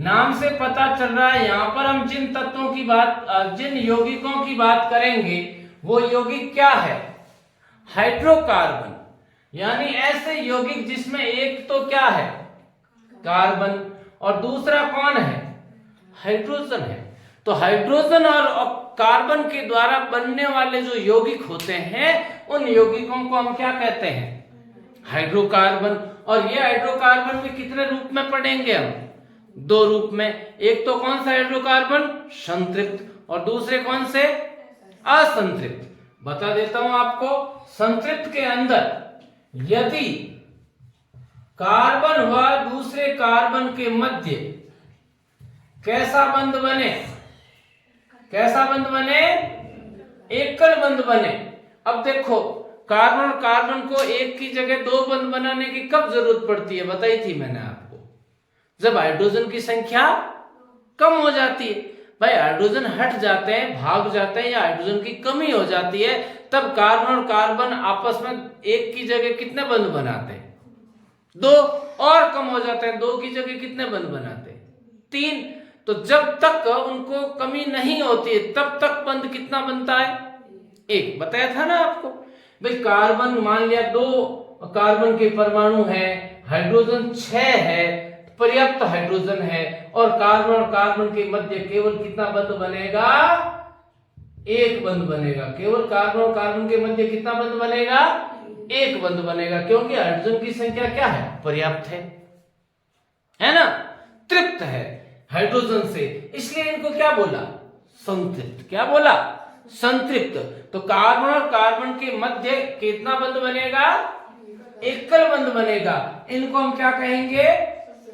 नाम से पता चल रहा है यहां पर हम जिन तत्वों की बात, जिन यौगिकों की बात करेंगे वो यौगिक क्या है? हाइड्रोकार्बन। यानी ऐसे यौगिक जिसमें एक तो क्या है? कार्बन, और दूसरा कौन है? हाइड्रोजन है। तो हाइड्रोजन और कार्बन के द्वारा बनने वाले जो यौगिक होते हैं उन यौगिकों को हम क्या कहते हैं? हाइड्रोकार्बन। और ये हाइड्रोकार्बन भी कितने रूप में पढ़ेंगे हम? 2 रूप में। एक तो कौन सा हाइड्रोकार्बन? संतृप्त, और दूसरे कौन से? असंतृप्त। बता देता हूं आपको। संतृप्त के अंदर यदि कार्बन व दूसरे कार्बन के मध्य कैसा बंध बने? कैसा बंध बने? एकल बंध बने। अब देखो, कार्बन और कार्बन को एक की जगह 2 बंध बनाने की कब जरूरत पड़ती है? बताई थी मैंने आपको, जब हाइड्रोजन की संख्या कम हो जाती है। भाई हाइड्रोजन हट जाते हैं, भाग जाते हैं, या हाइड्रोजन की कमी हो जाती है, तब कार्बन और कार्बन आपस में एक की जगह कितने बंध बनाते हैं? 2, और कम हो जाते हैं, 2 की जगह कितने बंध बनाते हैं? 3। तो जब तक उनको कमी नहीं होती है तब तक बंध कितना बनता है? 1। बताया था ना आपको। भाई कार्बन मान लिया 2 कार्बन के परमाणु है, हाइड्रोजन 6 है, पर्याप्त हाइड्रोजन है, और कार्बन और कार्बन के मध्य केवल कितना बंध बनेगा? 1 बंध बनेगा। केवल कार्बन और कार्बन के मध्य कितना बंध बनेगा? 1 बंध बनेगा, क्योंकि हाइड्रोजन की संख्या क्या है? पर्याप्त है ना, तृप्त है हाइड्रोजन से, इसलिए इनको क्या बोला? संतृप्त। क्या बोला? संतृप्त। तो कार्बन और कार्बन के मध्य कितना बंध बनेगा? एकल बंध बनेगा। इनको हम क्या कहेंगे?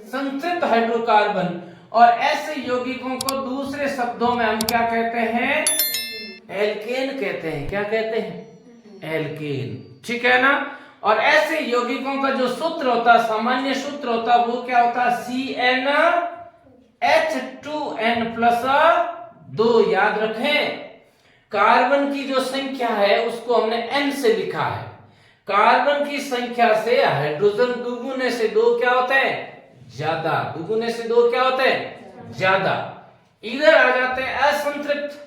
संतृप्त हाइड्रोकार्बन। और ऐसे यौगिकों को दूसरे शब्दों में हम क्या कहते हैं? एल्केन कहते हैं। क्या कहते हैं? एल्केन। ठीक है ना। और ऐसे यौगिकों का जो सूत्र होता है, सामान्य सूत्र होता है, वो क्या होता है? CnH2n+2। याद रखें, कार्बन की जो संख्या है उसको हमने n से लिखा है। कार्बन की संख्या से हाइड्रोजन दुगुने से 2 क्या होते हैं? ज्यादा। दुगुने से 2 क्या होते हैं? ज्यादा। इधर आ जाते हैं असंतृप्त।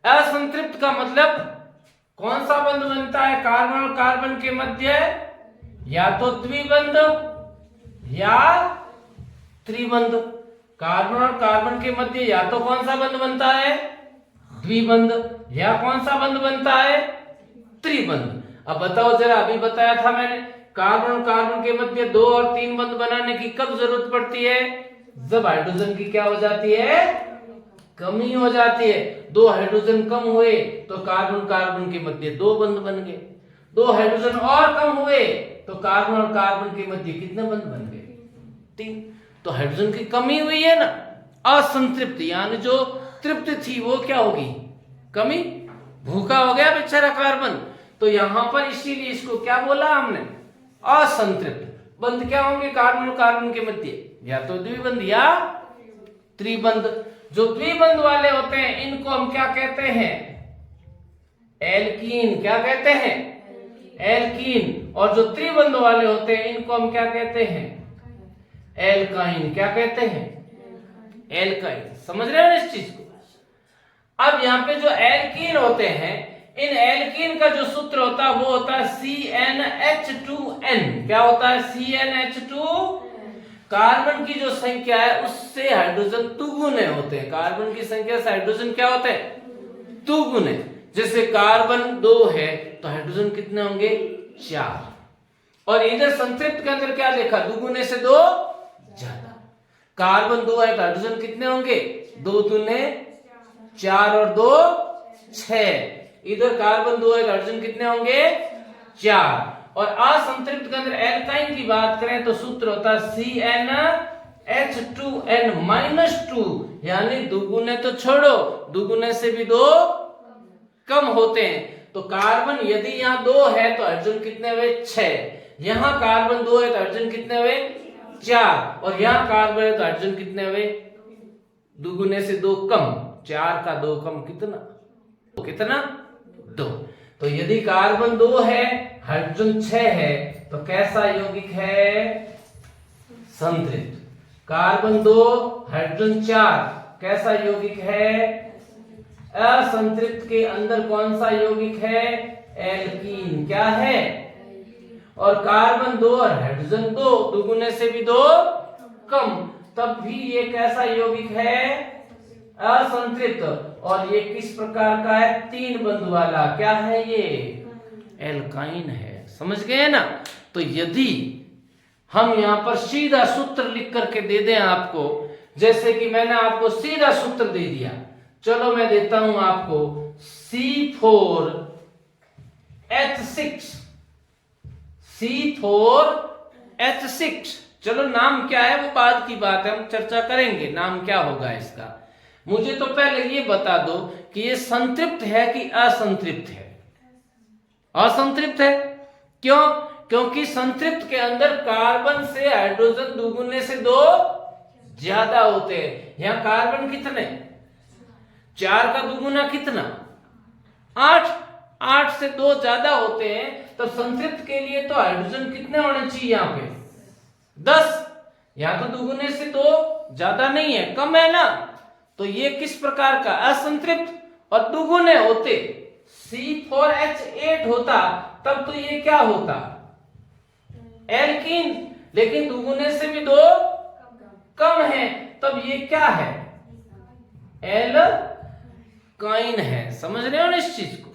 असंतृप्त का मतलब कौन सा बंध बनता है कार्बन और कार्बन के मध्य? या तो द्विबंध या त्रिबंध। कार्बन और कार्बन के मध्य या तो कौन सा बंध बनता है? द्विबंध। या कौन सा बंध बनता है? त्रिबंध। अब बताओ जरा, अभी बताया था मैंने, कार्बन और कार्बन के मध्य 2 और 3 बंध बनाने की कब जरूरत पड़ती है? जब हाइड्रोजन की क्या हो जाती है? कमी हो जाती है। 2 हाइड्रोजन कम हुए तो कार्बन कार्बन के मध्य 2 बंध बन गए। 2 हाइड्रोजन और कम हुए तो कार्बन और कार्बन के मध्य कितने बंध बन गए? 3। तो हाइड्रोजन की कमी हुई है ना, असंतृप्त यानी जो तृप्त थी वो क्या होगी, कमी, भूखा हो गया बेचारा कार्बन। तो यहां पर इसीलिए इसको क्या बोला हमने, असंतृप्त। बंध क्या होंगे कार्बन और कार्बन के मध्य, या तो द्विबंध या त्रिबंध। जो द्विबंध वाले होते हैं इनको हम क्या कहते हैं, एल्कीन। क्या कहते हैं, एल्कीन। और जो त्रिबंध वाले होते हैं इनको हम क्या कहते हैं, एल्काइन। क्या कहते हैं, एल्काइन। समझ रहे हो इस चीज को। अब यहाँ पे जो एल्कीन होते हैं, इन एल्कीन का जो सूत्र होता है वो होता है CnH2n। क्या होता है, CnH2। कार्बन की जो संख्या है उससे हाइड्रोजन दुगुने होते हैं। कार्बन की संख्या से हाइड्रोजन क्या होते हैं, दुगुने। जैसे कार्बन 2 है तो हाइड्रोजन कितने होंगे, 4। और इधर संतृप्त के अंदर क्या देखा, दुगुने से 2 ज्यादा। कार्बन 2 है तो हाइड्रोजन कितने होंगे, 2 दूने 4 और 2 6। इधर कार्बन 2 है तो हाइड्रोजन कितने होंगे, 4। और असंतृप्त के अंदर एल्काइन की बात करें तो सूत्र होता है CnH2n-2, यानी दुगुने तो छोड़ो, दुगुने से भी 2 कम होते हैं। तो कार्बन यदि यहाँ 2 है तो हाइड्रोजन कितने हुए, 6। यहाँ कार्बन 2 है तो हाइड्रोजन कितने हुए, 4। और यहाँ कार्बन है तो हाइड्रोजन कितने हुए, दुगुने से 2 कम। 4 का 2 कम कितना, कितना, 2। तो यदि कार्बन 2 है हाइड्रोजन 6 है तो कैसा यौगिक है, संतृप्त। कार्बन 2 हाइड्रोजन 4 कैसा यौगिक है, असंतृप्त। के अंदर कौन सा यौगिक है, एल्कीन। क्या है, और कार्बन 2 और हाइड्रोजन 2 दुगुने से भी 2 कम, तब भी ये कैसा यौगिक है, असंतृप्त। और ये किस प्रकार का है, 3 बंध वाला। क्या है ये, एल्काइन है। समझ गए ना। तो यदि हम यहां पर सीधा सूत्र लिख करके दे दें आपको, जैसे कि मैंने आपको सीधा सूत्र दे दिया, चलो मैं देता हूं आपको C4H6। चलो नाम क्या है वो बाद की बात है, हम चर्चा करेंगे नाम क्या होगा इसका। मुझे तो पहले ये बता दो कि ये संतृप्त है कि असंतृप्त है। असंतृप्त है, क्यों, क्योंकि संतृप्त के अंदर कार्बन से हाइड्रोजन दुगुने से 2 ज्यादा होते हैं। यहां कार्बन कितने, 4 का दुगुना कितना, 8। 8 से 2 ज्यादा होते हैं। तो संतृप्त के लिए तो हाइड्रोजन कितने होने चाहिए, यहाँ पे 10। यहां तो दुगुने से 2 ज्यादा नहीं है, कम है ना। तो ये किस प्रकार का, असंतृप्त। और दुगुने होते C4H8 होता तब तो ये क्या होता, एल्कीन। लेकिन दुगुने से भी 2 कम है, तब ये क्या है, एल्काइन है। समझ रहे हो ना इस चीज को,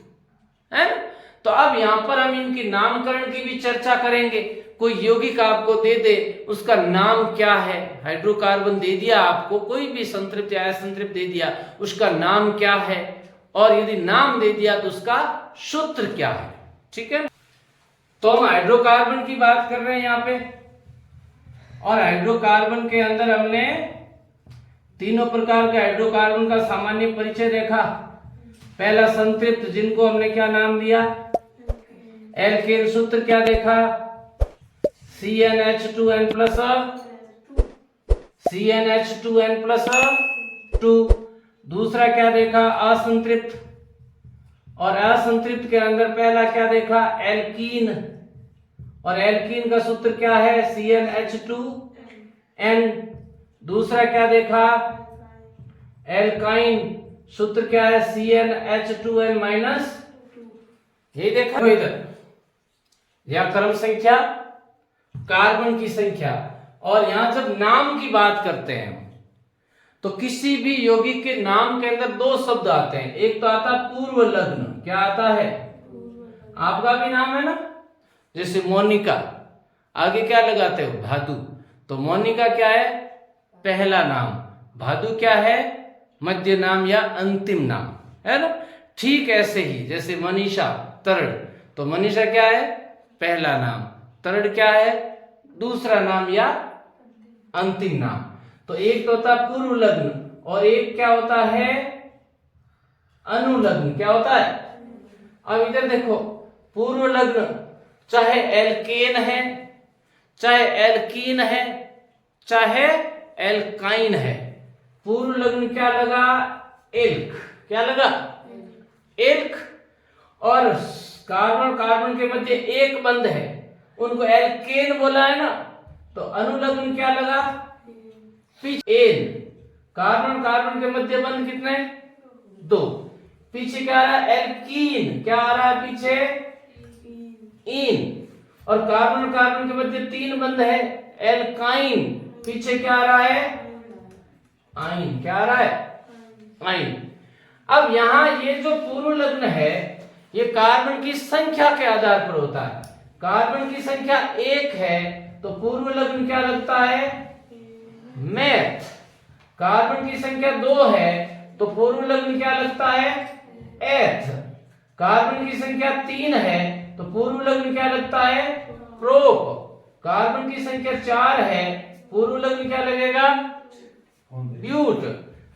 है ना। तो अब यहां पर हम इनके नामकरण की भी चर्चा करेंगे। कोई यौगिक आपको दे दे, उसका नाम क्या है, हाइड्रोकार्बन दे दिया आपको, कोई भी संतृप्त या असंतृप्त दे दिया, उसका नाम क्या है, और यदि नाम दे दिया तो उसका सूत्र क्या है। ठीक है। तो हम हाइड्रोकार्बन की बात कर रहे हैं यहाँ पे, और हाइड्रोकार्बन के अंदर हमने तीनों प्रकार के हाइड्रोकार्बन का सामान्य परिचय देखा। पहला संतृप्त, जिनको हमने क्या नाम दिया, एल्केन। सूत्र क्या देखा, CnH2n+2। दूसरा क्या देखा, असंतृप्त। और असंतृप्त के अंदर पहला क्या देखा, एल्कीन। और एल्कीन का सूत्र क्या है, CnH2n। दूसरा क्या देखा, एल्काइन। सूत्र क्या है, CnH2n-। यही देखा इधर, या क्रम संख्या, कार्बन की संख्या। और यहां जब नाम की बात करते हैं तो किसी भी यौगिक के नाम के अंदर 2 शब्द आते हैं। एक तो आता है पूर्व लग्न। क्या आता है, आपका भी नाम है ना, जैसे मोनिका, आगे क्या लगाते हो, भादु। तो मोनिका क्या है, पहला नाम। भादु क्या है, मध्य नाम या अंतिम नाम, है ना। ठीक ऐसे ही जैसे मनीषा, तरड। तो मनीषा क्या है, पहला नाम। तरड क्या है, दूसरा नाम या अंतिम नाम। तो एक तो होता पूर्व लग्न, और एक क्या होता है, अनुलग्न। क्या होता है? अब इधर देखो, पूर्व लग्न चाहे एल्केन है, चाहे एल्कीन है, चाहे एल्काइन है, पूर्व लग्न क्या लगा? एल्क। क्या लगा? एल्क। और कार्बन कार्बन के मध्य एक बंध है, उनको एल्केन बोला है ना, तो अनुलग्न क्या लगा? एन। कार्बन कार्बन के मध्य बंध कितने? 2। पीछे क्या आ रहा है? एल्कीन। क्या आ रहा है पीछे? इन। और कार्बन कार्बन के मध्य 3 बंध है, एल्काइन। पीछे क्या आ रहा है? आइन। क्या आ रहा है? आइन। अब यहां ये जो पूर्व लग्न है, ये कार्बन की संख्या के आधार पर होता है। कार्बन की संख्या 1 है तो पूर्व लग्न क्या लगता है? मैथ। कार्बन की संख्या 2 है तो पूर्व लग्न क्या लगता है? एथ। कार्बन की संख्या 3 है तो पूर्व लग्न क्या लगता है? प्रोप। कार्बन की संख्या 4 है, पूर्व लग्न क्या लगेगा? ब्यूट।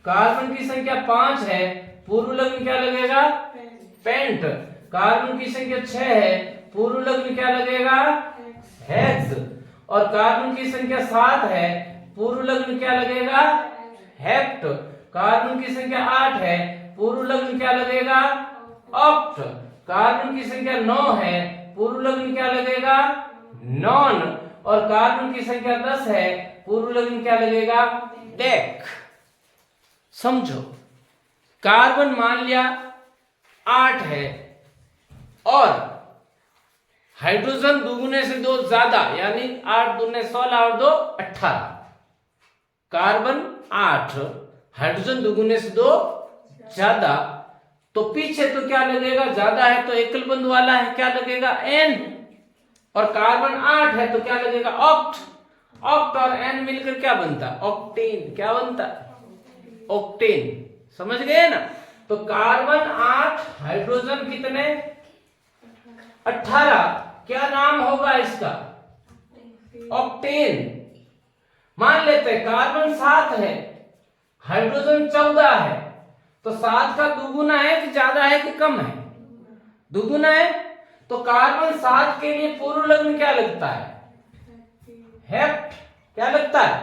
कार्बन की संख्या 5 है, पूर्व लग्न क्या लगेगा? पेंट। कार्बन की संख्या 6 है, पूर्व लग्न क्या लगेगा? हेक्स। और कार्बन की संख्या 7 है, पूर्व लग्न क्या लगेगा? हेप्ट। कार्बन की संख्या 8 है, पूर्व लग्न क्या लगेगा? ऑक्ट। कार्बन की संख्या 9 है, पूर्व लग्न क्या लगेगा? नॉन। और कार्बन की संख्या 10 है, पूर्व लग्न क्या लगेगा? डेक। समझो, कार्बन मान लिया 8 है और हाइड्रोजन दुगुने से 2 ज्यादा, यानी 8 दूने 16 और 2 18। कार्बन 8, हाइड्रोजन दुगुने से 2 ज्यादा, तो पीछे तो क्या लगेगा? ज्यादा है तो एकल बंधु वाला है, क्या लगेगा? एन। और कार्बन 8 है तो क्या लगेगा? ऑक्ट। ऑक्ट और एन मिलकर क्या बनता? ऑक्टेन। क्या बनता? ऑक्टेन। समझ गए ना? तो कार्बन 8, हाइड्रोजन कितने? 18। क्या नाम होगा इसका? ऑक्टेन। मान लेते हैं कार्बन 7 है, हाइड्रोजन 14 है, तो 7 का दुगुना है कि ज्यादा है कि कम है? दुगुना है। तो कार्बन 7 के लिए पूर्व लग्न क्या लगता है? हेप्ट। क्या लगता है?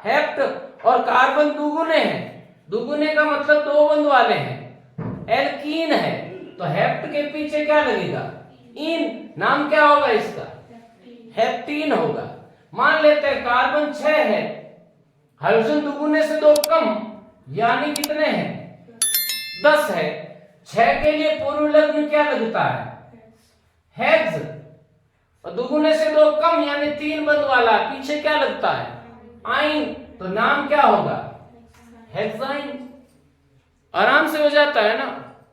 हेप्ट। और कार्बन दुगुने हैं, दुगुने का मतलब 2 बंध वाले हैं, एल्कीन है, तो हेप्ट के पीछे क्या लगेगा? इन। नाम क्या होगा इसका? हेप्टीन होगा। मान लेते हैं कार्बन 6 है, हाइड्रोजन दुगुने से 2 कम, यानी कितने हैं? 10 है। 6 के लिए पूर्व लग्न क्या लगता है? हेक्स। और दुगुने से 2 कम यानी 3 बंध वाला, पीछे क्या लगता है? आइन। तो नाम क्या होगा? हेक्साइन। आराम से हो जाता है ना,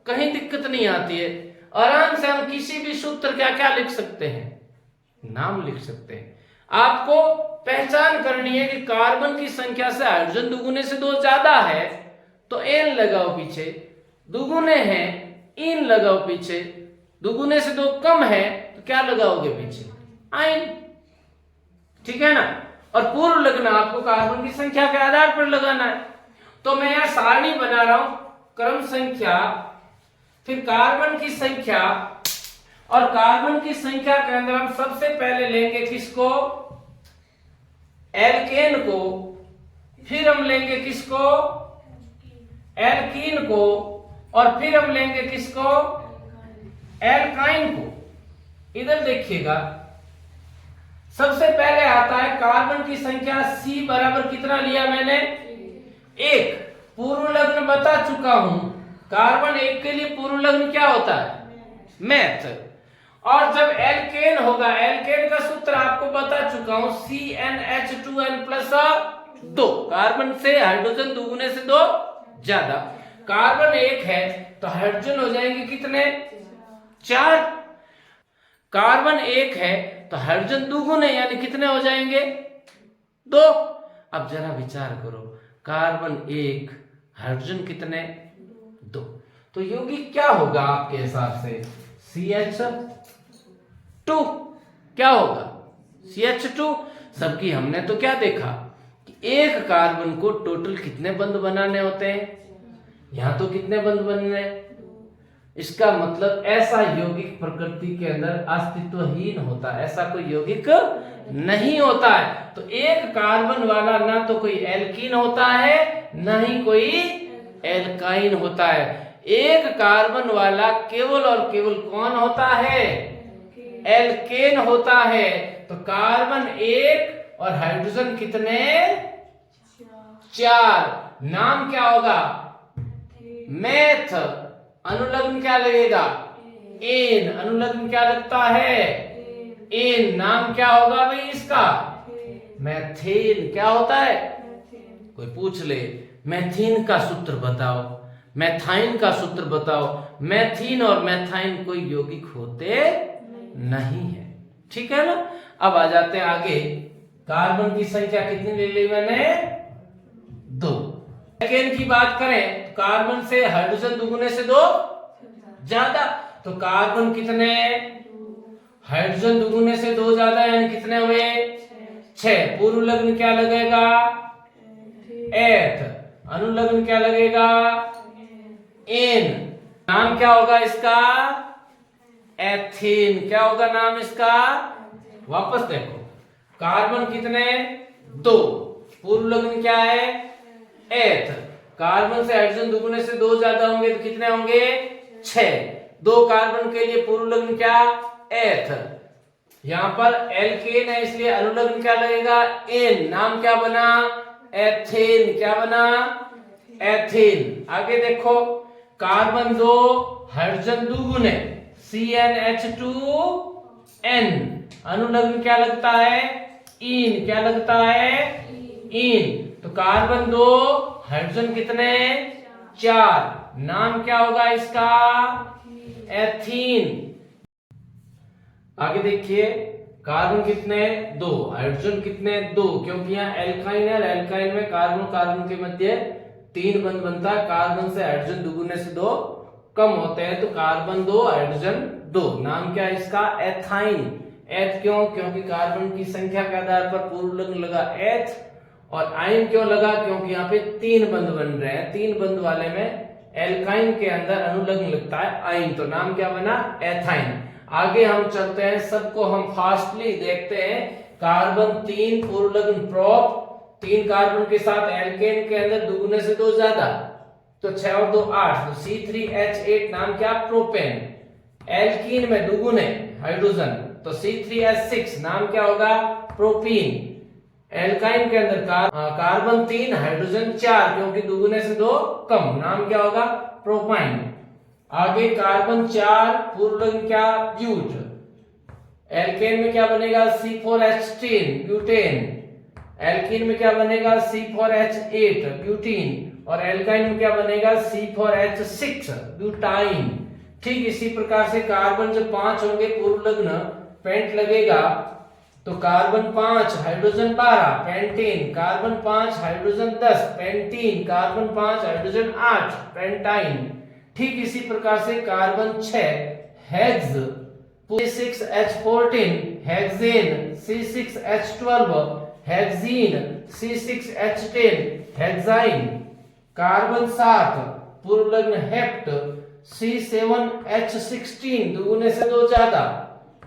कहीं दिक्कत नहीं आती है। आराम से हम किसी भी सूत्र क्या क्या लिख सकते हैं? नाम लिख सकते हैं। आपको पहचान करनी है कि कार्बन की संख्या से हाइड्रोजन दुगुने से 2 ज्यादा है तो एन लगाओ पीछे, दुगुने हैं इन लगाओ पीछे, दुगुने से 2 कम है तो क्या लगाओगे पीछे? आइन। ठीक है ना? और पूर्व लगना आपको कार्बन की संख्या के आधार पर लगाना है। तो मैं यहां सारणी बना रहा हूं, क्रम संख्या, फिर कार्बन की संख्या, और कार्बन की संख्या के अंदर हम सबसे पहले लेंगे किसको? एल्केन को। फिर हम लेंगे किसको? एल्कीन को। और फिर हम लेंगे किसको? एल्काइन को। इधर देखिएगा, सबसे पहले आता है कार्बन की संख्या। C बराबर कितना लिया मैंने? 1। पूर्व लग्न बता चुका हूं, कार्बन 1 के लिए पूर्व लग्न क्या होता है? मैथ। और जब एल्केन होगा, एल्केन का सूत्र आपको बता चुका हूं, CnH2n+2। कार्बन से हाइड्रोजन दुगुने से 2 ज्यादा। कार्बन 1 है तो हाइड्रोजन हो जाएंगे कितने? 4। कार्बन 1 है तो हाइड्रोजन दुगुने यानी कितने हो जाएंगे? 2। अब जरा विचार करो, कार्बन 1, हाइड्रोजन कितने? 2। तो यौगिक क्या होगा आपके हिसाब से? CH2। क्या होगा? CH2। सबकी हमने तो क्या देखा कि एक कार्बन को टोटल कितने बंध बनाने होते हैं। यहाँ तो कितने बंध बनने हैं, इसका मतलब ऐसा यौगिक प्रकृति के अंदर अस्तित्वहीन होता है, ऐसा कोई यौगिक नहीं होता है। तो एक कार्बन वाला ना तो कोई एल्कीन होता है ना ही कोई एल्काइन होता है। एक कार्बन वाला केवल और केवल कौन होता है, एल्केन होता है। तो कार्बन एक और हाइड्रोजन कितने, 4। नाम क्या होगा, मेथ। अनुलग्न क्या लगेगा, एन। अनुलग्न क्या लगता है, एन। नाम क्या होगा भाई इसका, मैथेन। क्या होता है, कोई पूछ ले मैथीन का सूत्र बताओ, मैथाइन का सूत्र बताओ। मैथीन और मैथाइन कोई यौगिक होते नहीं है, ठीक है ना। अब आ जाते हैं आगे। कार्बन की संख्या कितनी ले ली मैंने, 2। एल्केन की बात करें तो कार्बन से हाइड्रोजन दुगुने से 2 ज्यादा। तो कार्बन कितने, हाइड्रोजन दुगुने से 2 ज्यादा, यानी कितने हुए, 6। पूर्व लग्न क्या लगेगा, एथ। अनुलग्न क्या लगेगा, एन। नाम क्या होगा इसका, एथेन। क्या होगा नाम इसका, वापस देखो, कार्बन कितने, 2। पूर्व लग्न क्या है, एथ। कार्बन से हाइड्रोजन दुगुने से 2 ज्यादा होंगे तो कितने होंगे, 6। 2 कार्बन के लिए पूर्व लग्न क्या, एथ। यहां पर एल्केन है इसलिए अनुलग्न क्या लगेगा, एन। नाम क्या बना, एथेन। क्या बना, एथेन। आगे देखो, कार्बन 2 हाइड्रोजन दुगुने, CnH2n। अनुलग्न क्या लगता है, इन। क्या लगता है, इन। तो कार्बन 2 हाइड्रोजन कितने, 4। नाम क्या होगा इसका, एथीन। आगे देखिए, कार्बन कितने, 2। हाइड्रोजन कितने, 2। क्योंकि यहाँ एल्काइन है, एल्काइन में कार्बन कार्बन के मध्य 3 बंध बनता है। कार्बन से हाइड्रोजन दुगुने से 2 कम होते हैं, तो कार्बन 2 हाइड्रोजन 2। नाम क्या है इसका, एथाइन। एथ क्यों, क्योंकि कार्बन की संख्या के आधार पर पूर्व लग्न लगा एथ। और आइन क्यों लगा, क्योंकि यहाँ पे 3 बंध बन रहे हैं। 3 बंध वाले में एल्काइन के अंदर अनुलग्न लगता है आइन, तो नाम क्या बना, एथाइन। आगे हम चलते हैं, सबको हम फास्टली देखते हैं। कार्बन 3 पूर्व लग्न प्रोप, 3 कार्बन के साथ एल्केन के अंदर दुगुने से 2 ज्यादा, तो 6 और 2 8, तो C3H8। नाम क्या, प्रोपेन। एल्कीन में दुगुने हाइड्रोजन, तो C3H6। नाम क्या होगा, प्रोपीन। एल्काइन के अंदर कार्बन 3 हाइड्रोजन 4, क्योंकि दुगुने से 2 कम। नाम क्या होगा, प्रोपाइन। आगे कार्बन 4 पूर्व लग्न क्या, ब्यूट। एल्केन में क्या बनेगा, C4H10 ब्यूटेन। एल्कीन में क्या बनेगा, C4H8 ब्यूटीन। और एल्काइन में क्या बनेगा, C4H6 ब्यूटाइन। ठीक इसी प्रकार से कार्बन जब 5 होंगे पूर्व लग्न पेंट लगेगा, तो carbon 5 hydrogen 12 pentene. Carbon 5 hydrogen 10 pentene. Carbon 5 hydrogen 8 pentyne. ठीक इसी प्रकार से carbon 6 hex, C6H14 hexane, C6H12 hexene, C6H10 hexyne. Carbon 7 पूर्व लग्न हेप्ट, C7H16 दुगुने से 2 ज्यादा,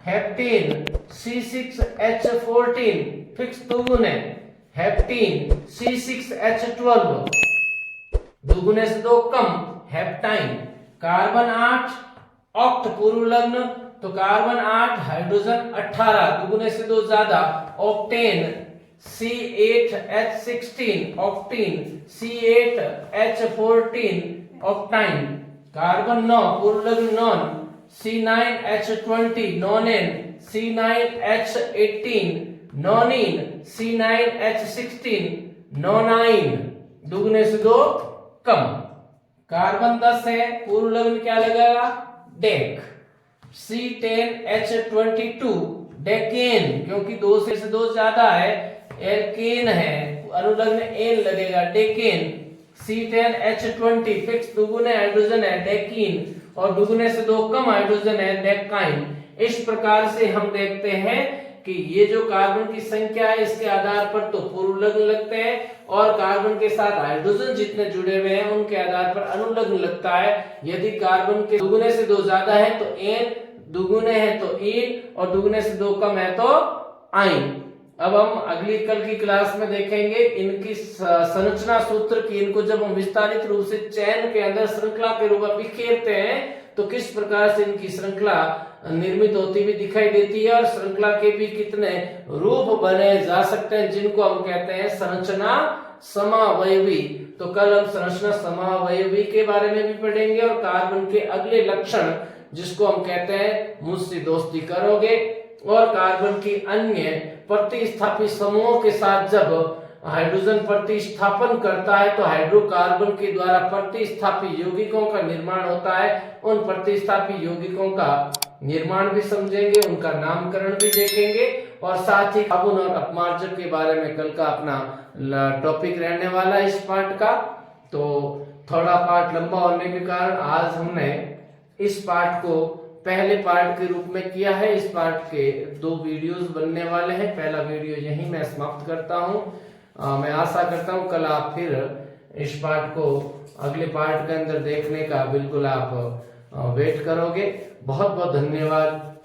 हेप्टेन। C6H14 फिक्स दुगुने, हेप्टीन। C6H12 दुगुने से 2 कम, हेप्टाइन। कार्बन 8 ऑक्ट पूर्व लग्न, तो कार्बन 8 हाइड्रोजन 18 दुगुने से 2 ज्यादा, octane. C8H16 octane, C8H14 ऑक्टाइन। Carbon 9 पूर्व लग्न non, C9H20 nonane, C9H18 नॉनीन, C9H16 नॉनाइन दुगने से 2 कम। कार्बन 10 है पूर्व लग्न क्या लगेगा, डेक। C10H22 डेकेन, क्योंकि 2 से 2 ज्यादा है, एल्केन है, अनुलग्न एन लगेगा, डेकेन। C10H20 फिक्स दुगुने हाइड्रोजन है, डेकीन। और दुगुने से 2 कम हाइड्रोजन है, डेकाइन। इस प्रकार से हम देखते हैं कि ये जो कार्बन की संख्या है इसके आधार पर तो पूर्वलग्न लगते हैं और कार्बन के साथ हाइड्रोजन जितने जुड़े हुए हैं उनके आधार पर अनुलग्न लगता है। यदि कार्बन के दुगुने से 2 ज्यादा है तो एन, दुगुने हैं तो इन और दुगुने से 2 कम है तो आइन। अब हम अगली कल की क्लास में देखेंगे इनकी संरचना सूत्र की। इनको जब हम विस्तारित रूप से चैन के अंदर श्रृंखला के रूप में बिखेरते हैं तो किस प्रकार से इनकी श्रृंखला निर्मित होती हुई दिखाई देती है और श्रृंखला के भी कितने रूप बने जा सकते हैं जिनको हम कहते हैं संरचना समावयवी। तो कल हम संरचना समावयवी के बारे में भी पढ़ेंगे और कार्बन के अगले लक्षण जिसको हम कहते हैं मुझसे दोस्ती करोगे और कार्बन की अन्य प्रतिस्थापी समूहों के साथ जब हाइड्रोजन प्रतिस्थापन करता है तो हाइड्रोकार्बन के द्वारा प्रतिस्थापी यौगिकों का निर्माण होता है। उन प्रतिस्थापी यौगिकों का निर्माण भी समझेंगे, उनका नामकरण भी देखेंगे और साथ ही कार्बन और अपमार्जक के बारे में कल का अपना टॉपिक रहने वाला है इस पार्ट का। तो थोड़ा पार्ट लंबा होने के कारण आज हमने इस पार्ट को पहले पार्ट के रूप में किया है। इस पार्ट के 2 वीडियोस बनने वाले हैं। पहला वीडियो यहीं मैं समाप्त करता हूं। मैं आशा करता हूं कल आप फिर इस पार्ट को अगले पार्ट के अंदर देखने का बिल्कुल आप वेट करोगे। बहुत बहुत धन्यवाद।